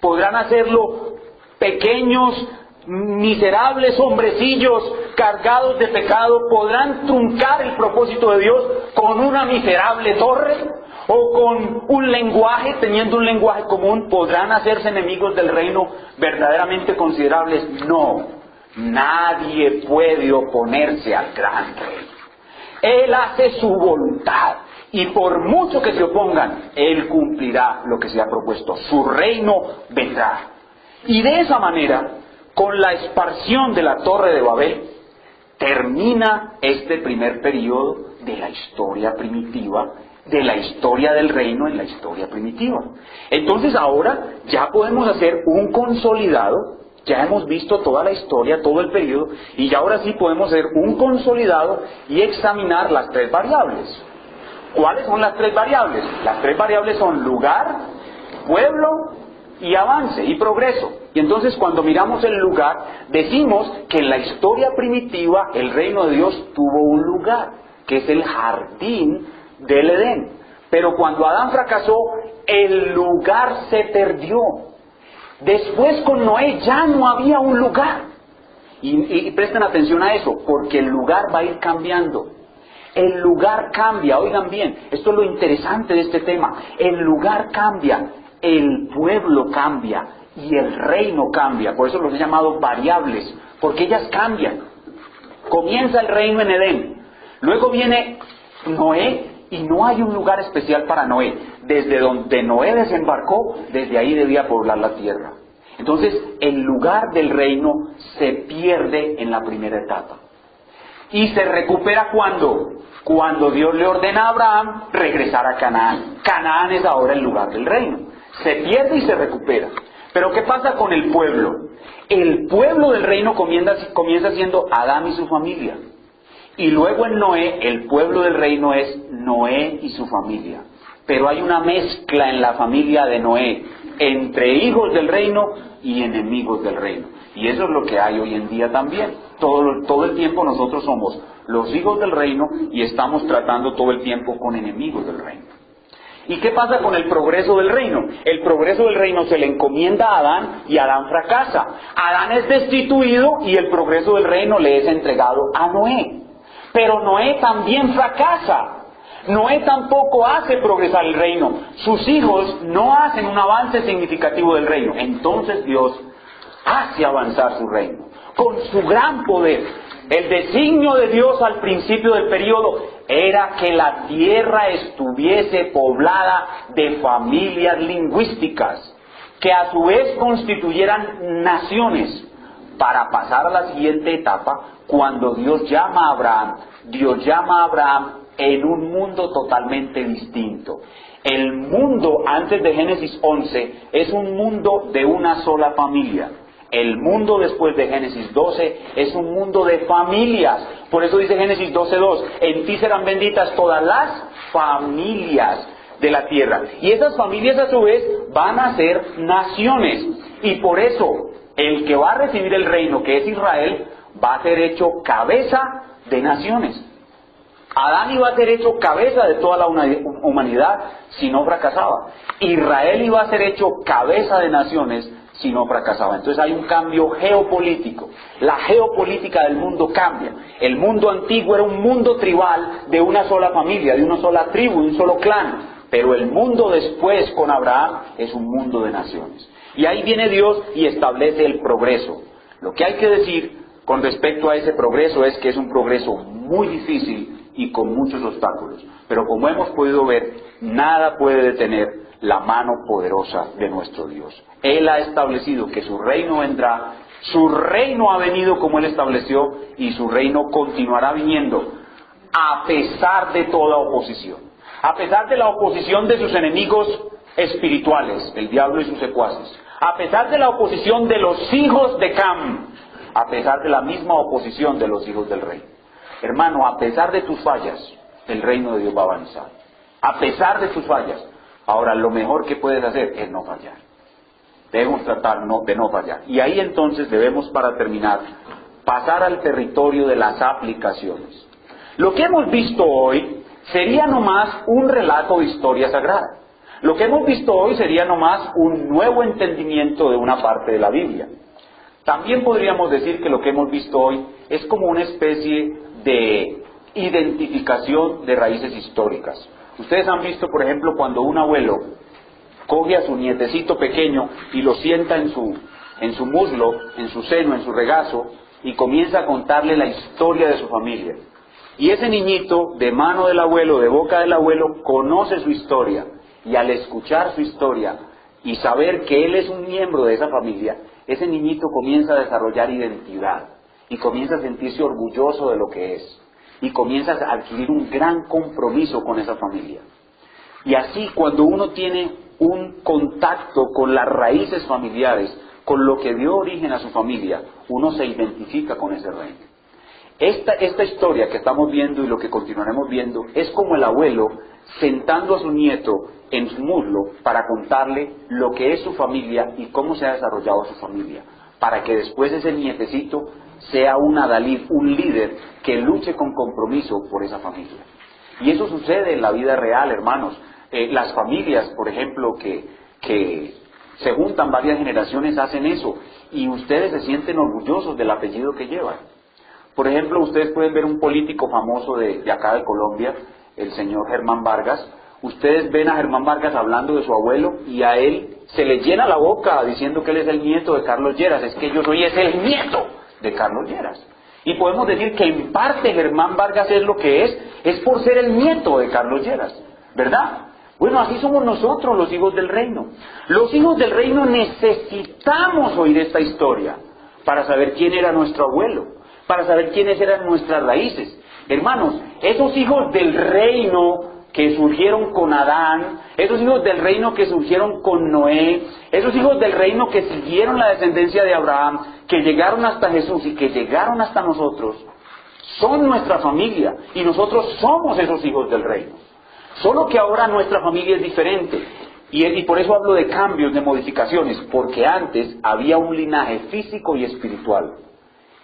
¿Podrán hacerlo pequeños, miserables hombrecillos cargados de pecado? ¿Podrán truncar el propósito de Dios con una miserable torre? ¿O con un lenguaje, teniendo un lenguaje común, podrán hacerse enemigos del reino verdaderamente considerables? No, nadie puede oponerse al gran rey. Él hace su voluntad y por mucho que se opongan, Él cumplirá lo que se ha propuesto. Su reino vendrá. Y de esa manera, con la esparción de la Torre de Babel, termina este primer periodo de la historia primitiva de la historia del reino en la historia primitiva. Entonces ahora ya podemos hacer un consolidado, ya hemos visto toda la historia, todo el periodo, y ya ahora sí podemos hacer un consolidado y examinar las tres variables. ¿Cuáles son las tres variables? Las tres variables son lugar, pueblo y avance y progreso. Y entonces cuando miramos el lugar, decimos que en la historia primitiva el reino de Dios tuvo un lugar, que es el jardín del Edén. Pero cuando Adán fracasó, el lugar se perdió. Después con Noé ya no había un lugar. Y presten atención a eso, porque el lugar va a ir cambiando. El lugar cambia, oigan bien, esto es lo interesante de este tema. El lugar cambia, el pueblo cambia y el reino cambia. Por eso los he llamado variables, porque ellas cambian. Comienza el reino en Edén, luego viene Noé y no hay un lugar especial para Noé. Desde donde Noé desembarcó, desde ahí debía poblar la tierra. Entonces el lugar del reino se pierde en la primera etapa. Y se recupera cuando Dios le ordena a Abraham regresar a Canaán. Canaán es ahora el lugar del reino. Se pierde y se recupera. Pero ¿qué pasa con el pueblo? El pueblo del reino comienza siendo Adán y su familia. Y luego en Noé, el pueblo del reino es Noé y su familia. Pero hay una mezcla en la familia de Noé entre hijos del reino y enemigos del reino. Y eso es lo que hay hoy en día también. Todo el tiempo nosotros somos los hijos del reino y estamos tratando todo el tiempo con enemigos del reino. ¿Y qué pasa con el progreso del reino? El progreso del reino se le encomienda a Adán y Adán fracasa. Adán es destituido y el progreso del reino le es entregado a Noé. Pero Noé también fracasa. Noé tampoco hace progresar el reino. Sus hijos no hacen un avance significativo del reino. Entonces Dios hace avanzar su reino con su gran poder. El designio de Dios al principio del periodo era que la tierra estuviese poblada de familias lingüísticas, que a su vez constituyeran naciones, para pasar a la siguiente etapa, cuando Dios llama a Abraham en un mundo totalmente distinto. El mundo antes de Génesis 11 es un mundo de una sola familia. El mundo después de Génesis 12 es un mundo de familias. Por eso dice Génesis 12:2, en ti serán benditas todas las familias de la tierra. Y esas familias a su vez van a ser naciones. Y por eso el que va a recibir el reino, que es Israel, va a ser hecho cabeza de naciones. Adán iba a ser hecho cabeza de toda la humanidad si no fracasaba. Israel iba a ser hecho cabeza de naciones si no fracasaba. Entonces hay un cambio geopolítico. La geopolítica del mundo cambia. El mundo antiguo era un mundo tribal de una sola familia, de una sola tribu, de un solo clan. Pero el mundo después con Abraham es un mundo de naciones. Y ahí viene Dios y establece el progreso. Lo que hay que decir con respecto a ese progreso es que es un progreso muy difícil y con muchos obstáculos. Pero como hemos podido ver, nada puede detener la mano poderosa de nuestro Dios. Él ha establecido que su reino vendrá, su reino ha venido como Él estableció y su reino continuará viniendo a pesar de toda oposición. A pesar de la oposición de sus enemigos espirituales, el diablo y sus secuaces. A pesar de la oposición de los hijos de Cam. A pesar de la misma oposición de los hijos del rey. Hermano, a pesar de tus fallas, el reino de Dios va a avanzar. A pesar de tus fallas. Ahora, lo mejor que puedes hacer es no fallar. Debemos tratar de no fallar. Y ahí entonces debemos, para terminar, pasar al territorio de las aplicaciones. Lo que hemos visto hoy sería nomás un relato de historia sagrada. Lo que hemos visto hoy sería nomás un nuevo entendimiento de una parte de la Biblia. También podríamos decir que lo que hemos visto hoy es como una especie de identificación de raíces históricas. Ustedes han visto, por ejemplo, cuando un abuelo coge a su nietecito pequeño y lo sienta en su muslo, en su seno, en su regazo, y comienza a contarle la historia de su familia. Y ese niñito, de mano del abuelo, de boca del abuelo, conoce su historia. Y al escuchar su historia y saber que él es un miembro de esa familia, ese niñito comienza a desarrollar identidad y comienza a sentirse orgulloso de lo que es y comienza a adquirir un gran compromiso con esa familia. Y así, cuando uno tiene un contacto con las raíces familiares, con lo que dio origen a su familia, uno se identifica con ese reino. Esta historia que estamos viendo y lo que continuaremos viendo es como el abuelo sentando a su nieto en su muslo para contarle lo que es su familia y cómo se ha desarrollado su familia, para que después ese nietecito sea un adalid, un líder que luche con compromiso por esa familia. Y eso sucede en la vida real, hermanos. Las familias, por ejemplo, que se juntan varias generaciones, hacen eso, y ustedes se sienten orgullosos del apellido que llevan. Por ejemplo, ustedes pueden ver un político famoso de acá de Colombia, el señor Germán Vargas. Ustedes ven a Germán Vargas hablando de su abuelo y a él se le llena la boca diciendo que él es el nieto de Carlos Lleras. Es que es el nieto de Carlos Lleras. Y podemos decir que en parte Germán Vargas es lo que es por ser el nieto de Carlos Lleras, ¿verdad? Bueno, así somos nosotros, los hijos del reino. Los hijos del reino necesitamos oír esta historia para saber quién era nuestro abuelo, para saber quiénes eran nuestras raíces. Hermanos, esos hijos del reino que surgieron con Adán, esos hijos del reino que surgieron con Noé, esos hijos del reino que siguieron la descendencia de Abraham, que llegaron hasta Jesús y que llegaron hasta nosotros, son nuestra familia y nosotros somos esos hijos del reino. Solo que ahora nuestra familia es diferente y por eso hablo de cambios, de modificaciones, porque antes había un linaje físico y espiritual.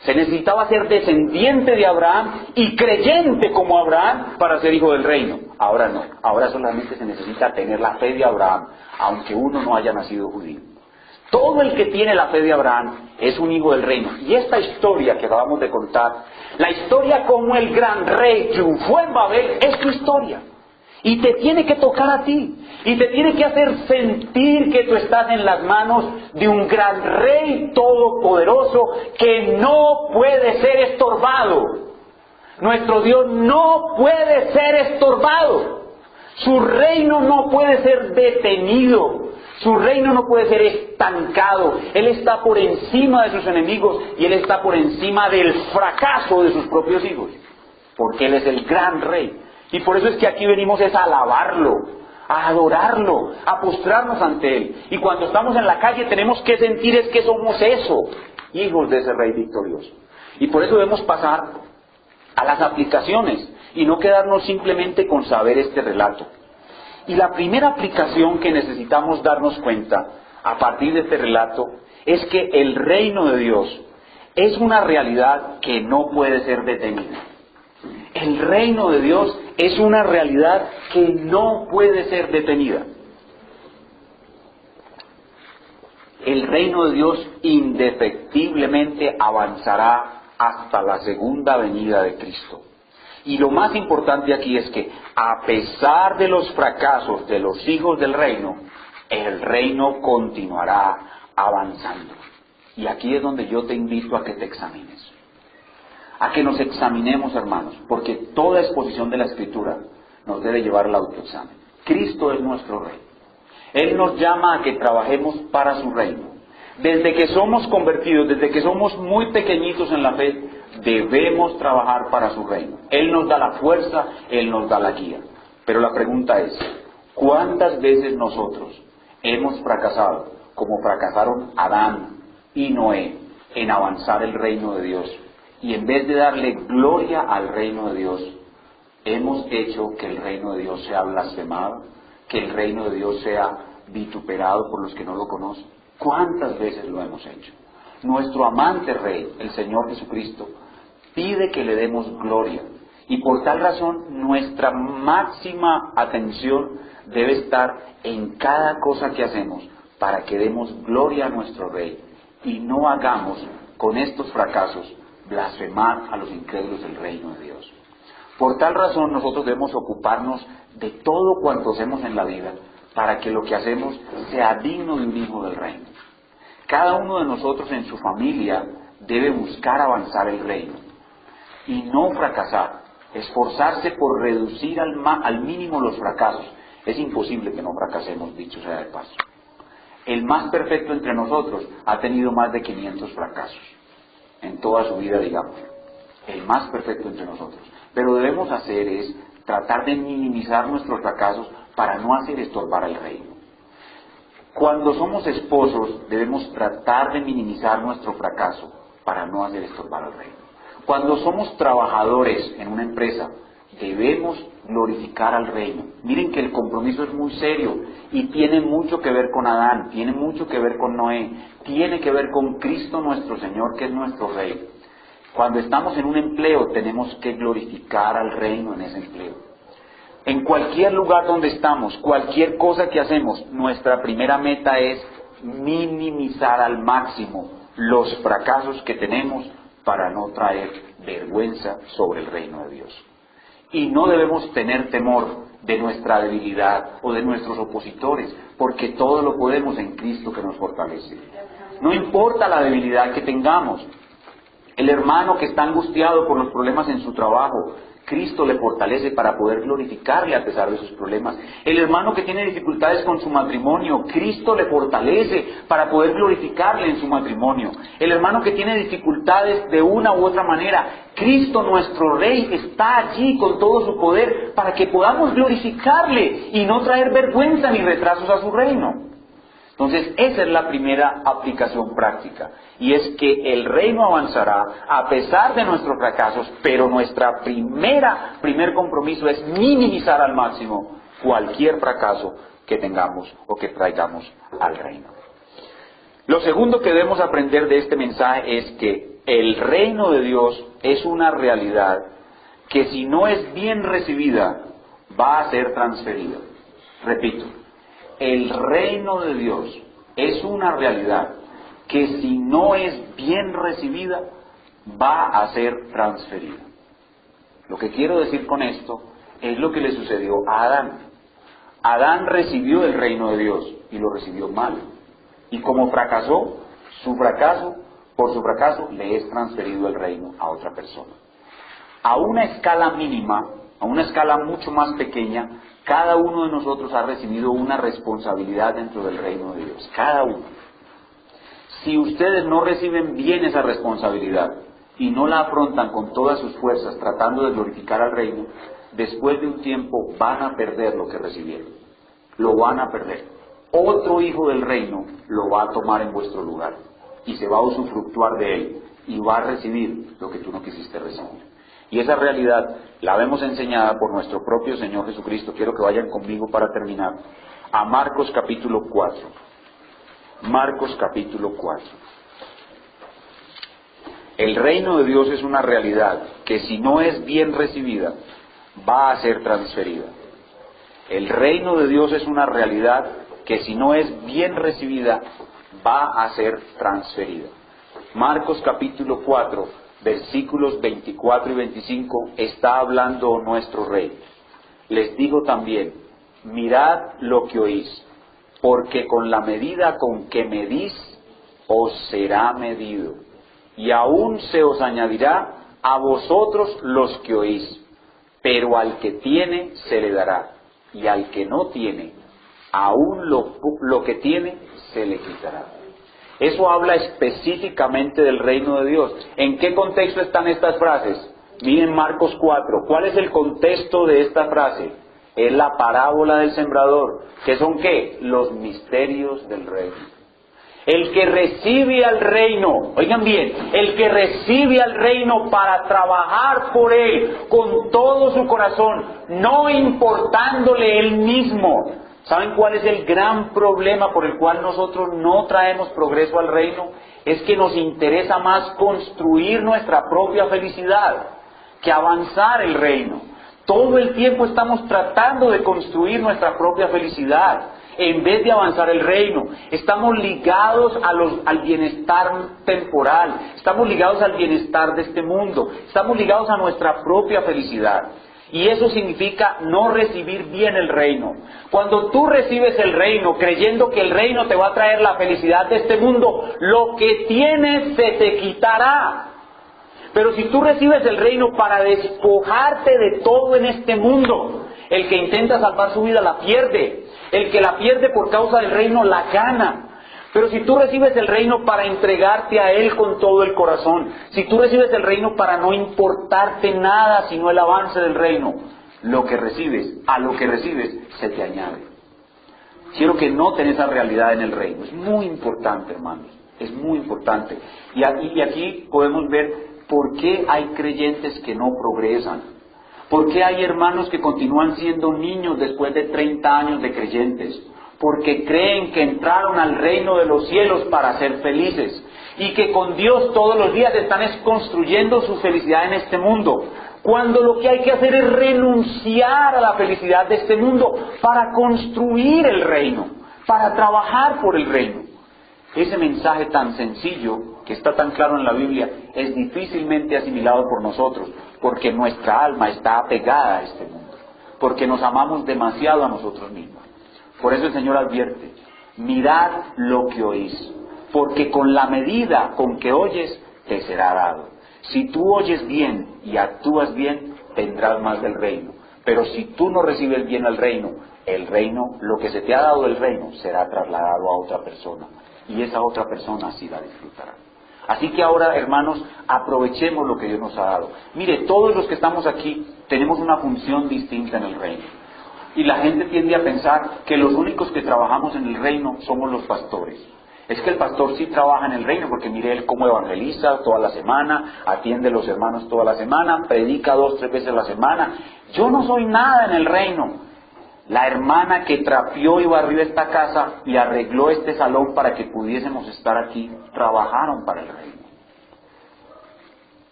Se necesitaba ser descendiente de Abraham y creyente como Abraham para ser hijo del reino. Ahora no, ahora solamente se necesita tener la fe de Abraham, aunque uno no haya nacido judío. Todo el que tiene la fe de Abraham es un hijo del reino. Y esta historia que acabamos de contar, la historia como el gran rey triunfó en Babel, es tu historia. Y te tiene que tocar a ti. Y te tiene que hacer sentir que tú estás en las manos de un gran rey todopoderoso que no puede ser estorbado. Nuestro Dios no puede ser estorbado. Su reino no puede ser detenido. Su reino no puede ser estancado. Él está por encima de sus enemigos y Él está por encima del fracaso de sus propios hijos. Porque Él es el gran rey. Y por eso es que aquí venimos a alabarlo, a adorarlo, a postrarnos ante Él. Y cuando estamos en la calle tenemos que sentir es que somos eso, hijos de ese Rey victorioso. Y por eso debemos pasar a las aplicaciones y no quedarnos simplemente con saber este relato. Y la primera aplicación que necesitamos darnos cuenta a partir de este relato es que el reino de Dios es una realidad que no puede ser detenida. El reino de Dios es una realidad que no puede ser detenida. El reino de Dios indefectiblemente avanzará hasta la segunda venida de Cristo. Y lo más importante aquí es que, a pesar de los fracasos de los hijos del reino, el reino continuará avanzando. Y aquí es donde yo te invito a que te examines. A que nos examinemos, hermanos, porque toda exposición de la Escritura nos debe llevar al autoexamen. Cristo es nuestro Rey. Él nos llama a que trabajemos para su reino. Desde que somos convertidos, desde que somos muy pequeñitos en la fe, debemos trabajar para su reino. Él nos da la fuerza, Él nos da la guía. Pero la pregunta es, ¿cuántas veces nosotros hemos fracasado, como fracasaron Adán y Noé, en avanzar el reino de Dios? Y en vez de darle gloria al reino de Dios, hemos hecho que el reino de Dios sea blasfemado, que el reino de Dios sea vituperado por los que no lo conocen. ¿Cuántas veces lo hemos hecho? Nuestro amante Rey, el Señor Jesucristo, pide que le demos gloria. Y por tal razón, nuestra máxima atención debe estar en cada cosa que hacemos para que demos gloria a nuestro Rey y no hagamos con estos fracasos blasfemar a los incrédulos del reino de Dios. Por tal razón nosotros debemos ocuparnos de todo cuanto hacemos en la vida para que lo que hacemos sea digno de un hijo del reino. Cada uno de nosotros en su familia debe buscar avanzar el reino y no fracasar, esforzarse por reducir al mínimo los fracasos. Es imposible que no fracasemos, dicho sea de paso. El más perfecto entre nosotros ha tenido más de 500 fracasos en toda su vida, digamos. El más perfecto entre nosotros. Pero debemos hacer es tratar de minimizar nuestros fracasos para no hacer estorbar al reino. Cuando somos esposos debemos tratar de minimizar nuestro fracaso para no hacer estorbar al reino. Cuando somos trabajadores en una empresa debemos glorificar al reino. Miren que el compromiso es muy serio y tiene mucho que ver con Adán, tiene mucho que ver con Noé, tiene que ver con Cristo nuestro Señor, que es nuestro Rey. Cuando estamos en un empleo tenemos que glorificar al reino en ese empleo. En cualquier lugar donde estamos, cualquier cosa que hacemos, nuestra primera meta es minimizar al máximo los fracasos que tenemos para no traer vergüenza sobre el reino de Dios. Y no debemos tener temor de nuestra debilidad o de nuestros opositores, porque todo lo podemos en Cristo que nos fortalece. No importa la debilidad que tengamos. El hermano que está angustiado por los problemas en su trabajo, Cristo le fortalece para poder glorificarle a pesar de sus problemas. El hermano que tiene dificultades con su matrimonio, Cristo le fortalece para poder glorificarle en su matrimonio. El hermano que tiene dificultades de una u otra manera, Cristo nuestro Rey está allí con todo su poder para que podamos glorificarle y no traer vergüenza ni retrasos a su reino. Entonces, esa es la primera aplicación práctica, y es que el reino avanzará a pesar de nuestros fracasos, pero nuestra primer compromiso es minimizar al máximo cualquier fracaso que tengamos o que traigamos al reino. Lo segundo que debemos aprender de este mensaje es que el reino de Dios es una realidad que si no es bien recibida, va a ser transferida. Repito. El reino de Dios es una realidad que si no es bien recibida, va a ser transferida. Lo que quiero decir con esto es lo que le sucedió a Adán. Adán recibió el reino de Dios y lo recibió mal. Y como fracasó, por su fracaso le es transferido el reino a otra persona. A una escala mínima, a una escala mucho más pequeña, cada uno de nosotros ha recibido una responsabilidad dentro del reino de Dios. Cada uno. Si ustedes no reciben bien esa responsabilidad y no la afrontan con todas sus fuerzas tratando de glorificar al reino, después de un tiempo van a perder lo que recibieron. Lo van a perder. Otro hijo del reino lo va a tomar en vuestro lugar y se va a usufructuar de él y va a recibir lo que tú no quisiste recibir. Y esa realidad la vemos enseñada por nuestro propio Señor Jesucristo. Quiero que vayan conmigo para terminar a Marcos capítulo 4. Marcos capítulo 4. El reino de Dios es una realidad que si no es bien recibida, va a ser transferida. El reino de Dios es una realidad que si no es bien recibida, va a ser transferida. Marcos capítulo 4. Versículos 24 y 25, está hablando nuestro Rey. Les digo también, mirad lo que oís, porque con la medida con que medís, os será medido, y aún se os añadirá a vosotros los que oís, pero al que tiene se le dará, y al que no tiene, aún lo que tiene se le quitará. Eso habla específicamente del reino de Dios. ¿En qué contexto están estas frases? Miren Marcos 4. ¿Cuál es el contexto de esta frase? Es la parábola del sembrador. ¿Qué son qué? Los misterios del reino. El que recibe al reino, oigan bien, el que recibe al reino para trabajar por él con todo su corazón, no importándole él mismo. ¿Saben cuál es el gran problema por el cual nosotros no traemos progreso al reino? Es que nos interesa más construir nuestra propia felicidad que avanzar el reino. Todo el tiempo estamos tratando de construir nuestra propia felicidad en vez de avanzar el reino. Estamos ligados al bienestar temporal, estamos ligados al bienestar de este mundo, estamos ligados a nuestra propia felicidad. Y eso significa no recibir bien el reino. Cuando tú recibes el reino creyendo que el reino te va a traer la felicidad de este mundo, lo que tienes se te quitará. Pero si tú recibes el reino para despojarte de todo en este mundo, el que intenta salvar su vida la pierde. El que la pierde por causa del reino la gana. Pero si tú recibes el reino para entregarte a Él con todo el corazón, si tú recibes el reino para no importarte nada sino el avance del reino, lo que recibes, a lo que recibes, se te añade. Quiero que noten esa realidad en el reino. Es muy importante, hermanos. Es muy importante. Y aquí podemos ver por qué hay creyentes que no progresan. ¿Por qué hay hermanos que continúan siendo niños después de 30 años de creyentes? Porque creen que entraron al reino de los cielos para ser felices y que con Dios todos los días están construyendo su felicidad en este mundo, cuando lo que hay que hacer es renunciar a la felicidad de este mundo para construir el reino, para trabajar por el reino. Ese mensaje tan sencillo, que está tan claro en la Biblia, es difícilmente asimilado por nosotros, porque nuestra alma está apegada a este mundo, porque nos amamos demasiado a nosotros mismos. Por eso el Señor advierte: mirad lo que oís, porque con la medida con que oyes, te será dado. Si tú oyes bien y actúas bien, tendrás más del reino. Pero si tú no recibes bien el reino, lo que se te ha dado del reino, será trasladado a otra persona. Y esa otra persona sí la disfrutará. Así que ahora, hermanos, aprovechemos lo que Dios nos ha dado. Mire, todos los que estamos aquí tenemos una función distinta en el reino. Y la gente tiende a pensar que los únicos que trabajamos en el reino somos los pastores. Es que el pastor sí trabaja en el reino, porque mire él cómo evangeliza toda la semana, atiende a los hermanos toda la semana, predica 2 o 3 veces a la semana. Yo no soy nada en el reino. La hermana que trapeó y barrió esta casa y arregló este salón para que pudiésemos estar aquí, trabajaron para el reino.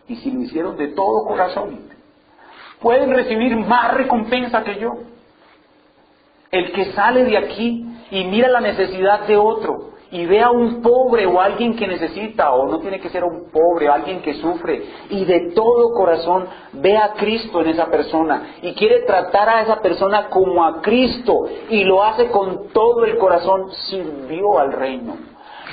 Y si lo hicieron de todo corazón, pueden recibir más recompensa que yo. El que sale de aquí y mira la necesidad de otro y ve a un pobre o a alguien que necesita, o no tiene que ser un pobre, o alguien que sufre, y de todo corazón ve a Cristo en esa persona y quiere tratar a esa persona como a Cristo y lo hace con todo el corazón, sirvió al reino.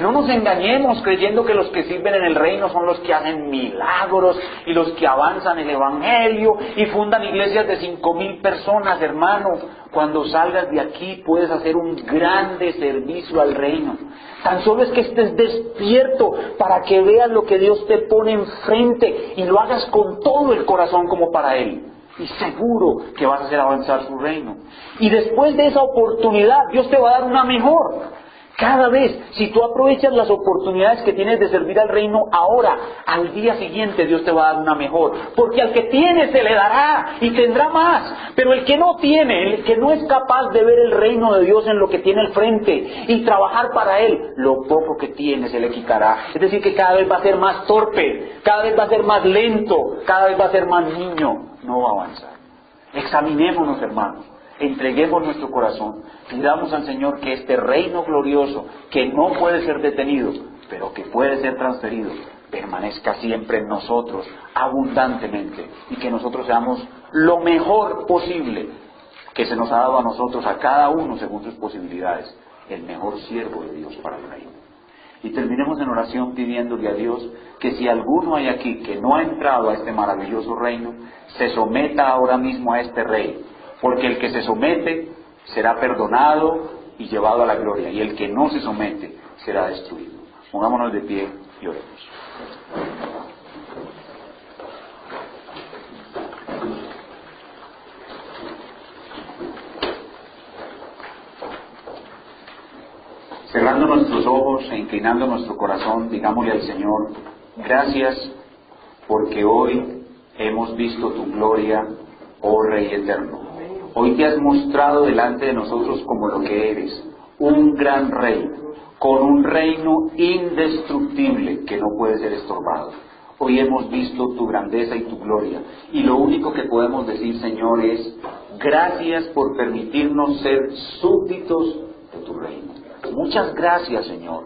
No nos engañemos creyendo que los que sirven en el reino son los que hacen milagros y los que avanzan el evangelio y fundan iglesias de 5,000 personas, hermano. Cuando salgas de aquí puedes hacer un grande servicio al reino. Tan solo es que estés despierto para que veas lo que Dios te pone enfrente y lo hagas con todo el corazón como para Él. Y seguro que vas a hacer avanzar su reino. Y después de esa oportunidad, Dios te va a dar una mejor. Cada vez, si tú aprovechas las oportunidades que tienes de servir al reino ahora, al día siguiente Dios te va a dar una mejor. Porque al que tiene se le dará y tendrá más. Pero el que no tiene, el que no es capaz de ver el reino de Dios en lo que tiene al frente y trabajar para Él, lo poco que tiene se le quitará. Es decir, que cada vez va a ser más torpe, cada vez va a ser más lento, cada vez va a ser más niño, no va a avanzar. Examinémonos, hermanos. Entreguemos nuestro corazón, pidamos al Señor que este reino glorioso, que no puede ser detenido, pero que puede ser transferido, permanezca siempre en nosotros, abundantemente, y que nosotros seamos lo mejor posible que se nos ha dado a nosotros, a cada uno según sus posibilidades, el mejor siervo de Dios para el reino. Y terminemos en oración pidiéndole a Dios que si alguno hay aquí que no ha entrado a este maravilloso reino, se someta ahora mismo a este rey. Porque el que se somete será perdonado y llevado a la gloria, y el que no se somete será destruido. Pongámonos de pie y oremos. Cerrando nuestros ojos e inclinando nuestro corazón, digámosle al Señor: gracias porque hoy hemos visto tu gloria, oh Rey eterno. Hoy te has mostrado delante de nosotros como lo que eres, un gran rey, con un reino indestructible que no puede ser estorbado. Hoy hemos visto tu grandeza y tu gloria, y lo único que podemos decir, Señor, es gracias por permitirnos ser súbditos de tu reino. Muchas gracias, Señor.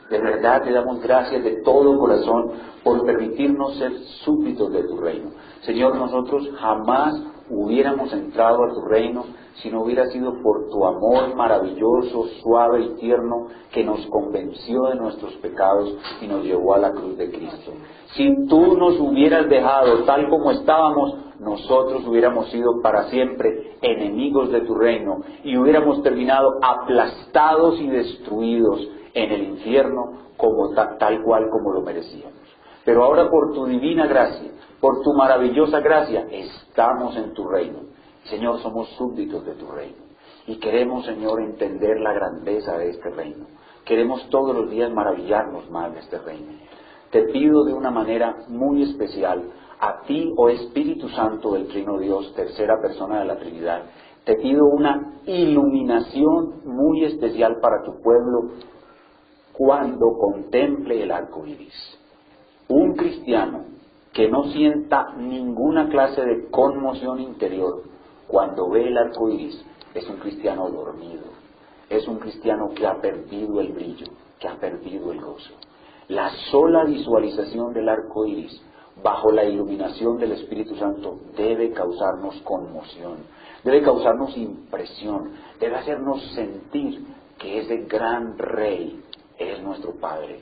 De verdad te damos gracias de todo corazón por permitirnos ser súbditos de tu reino. Señor, nosotros jamás hubiéramos entrado a tu reino si no hubiera sido por tu amor maravilloso, suave y tierno que nos convenció de nuestros pecados y nos llevó a la cruz de Cristo. Si tú nos hubieras dejado tal como estábamos, nosotros hubiéramos sido para siempre enemigos de tu reino y hubiéramos terminado aplastados y destruidos en el infierno como tal cual como lo merecíamos. Pero ahora por tu divina gracia, por tu maravillosa gracia, estamos en tu reino. Señor, somos súbditos de tu reino. Y queremos, Señor, entender la grandeza de este reino. Queremos todos los días maravillarnos más de este reino. Te pido de una manera muy especial, a ti, oh Espíritu Santo del Trino Dios, tercera persona de la Trinidad, te pido una iluminación muy especial para tu pueblo cuando contemple el arco iris. Un cristiano que no sienta ninguna clase de conmoción interior cuando ve el arco iris es un cristiano dormido, es un cristiano que ha perdido el brillo, que ha perdido el gozo. La sola visualización del arco iris bajo la iluminación del Espíritu Santo debe causarnos conmoción, debe causarnos impresión, debe hacernos sentir que ese gran Rey es nuestro Padre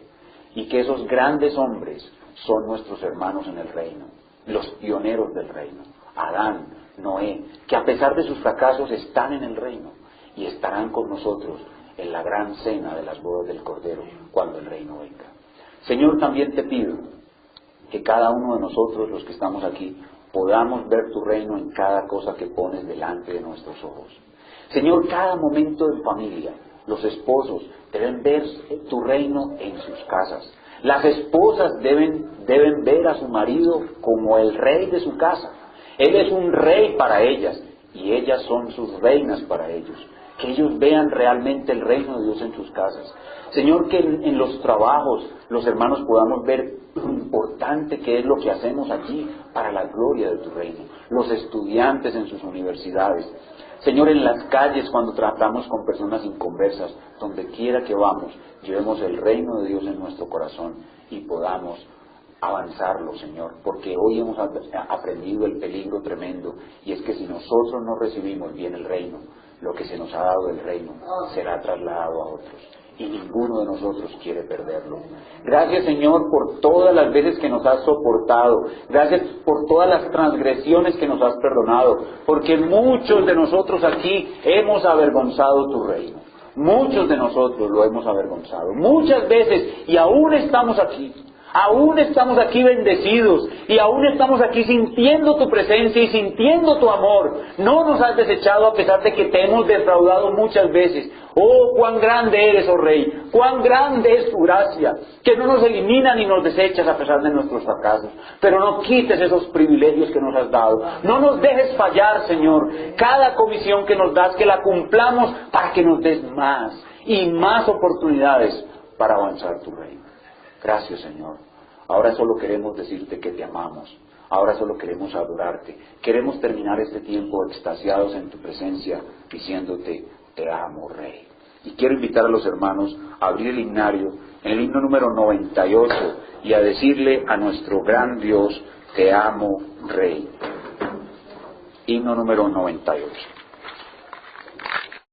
y que esos grandes hombres son nuestros hermanos en el reino, los pioneros del reino, Adán, Noé, que a pesar de sus fracasos están en el reino y estarán con nosotros en la gran cena de las bodas del Cordero cuando el reino venga. Señor, también te pido que cada uno de nosotros, los que estamos aquí, podamos ver tu reino en cada cosa que pones delante de nuestros ojos. Señor, cada momento en familia, los esposos deben ver tu reino en sus casas. Las esposas deben ver a su marido como el rey de su casa. Él es un rey para ellas y ellas son sus reinas para ellos. Que ellos vean realmente el reino de Dios en sus casas. Señor, que en los trabajos los hermanos podamos ver lo importante que es lo que hacemos aquí para la gloria de tu reino. Los estudiantes en sus universidades. Señor, en las calles cuando tratamos con personas inconversas, donde quiera que vamos, llevemos el reino de Dios en nuestro corazón y podamos avanzarlo, Señor, porque hoy hemos aprendido el peligro tremendo, y es que si nosotros no recibimos bien el reino, lo que se nos ha dado del reino será trasladado a otros, y ninguno de nosotros quiere perderlo. Gracias, Señor, por todas las veces que nos has soportado, gracias por todas las transgresiones que nos has perdonado, porque muchos de nosotros aquí hemos avergonzado tu reino, muchos de nosotros lo hemos avergonzado, muchas veces, y aún estamos aquí. Aún estamos aquí bendecidos y aún estamos aquí sintiendo tu presencia y sintiendo tu amor. No nos has desechado a pesar de que te hemos defraudado muchas veces. Oh, cuán grande eres, oh Rey, cuán grande es tu gracia, que no nos elimina ni nos desechas a pesar de nuestros fracasos. Pero no quites esos privilegios que nos has dado. No nos dejes fallar, Señor. Cada comisión que nos das, que la cumplamos para que nos des más y más oportunidades para avanzar tu reino. Gracias, Señor. Ahora solo queremos decirte que te amamos. Ahora solo queremos adorarte. Queremos terminar este tiempo extasiados en tu presencia, diciéndote, te amo, Rey. Y quiero invitar a los hermanos a abrir el himnario, en el himno número 98, y a decirle a nuestro gran Dios, te amo, Rey. Himno número 98.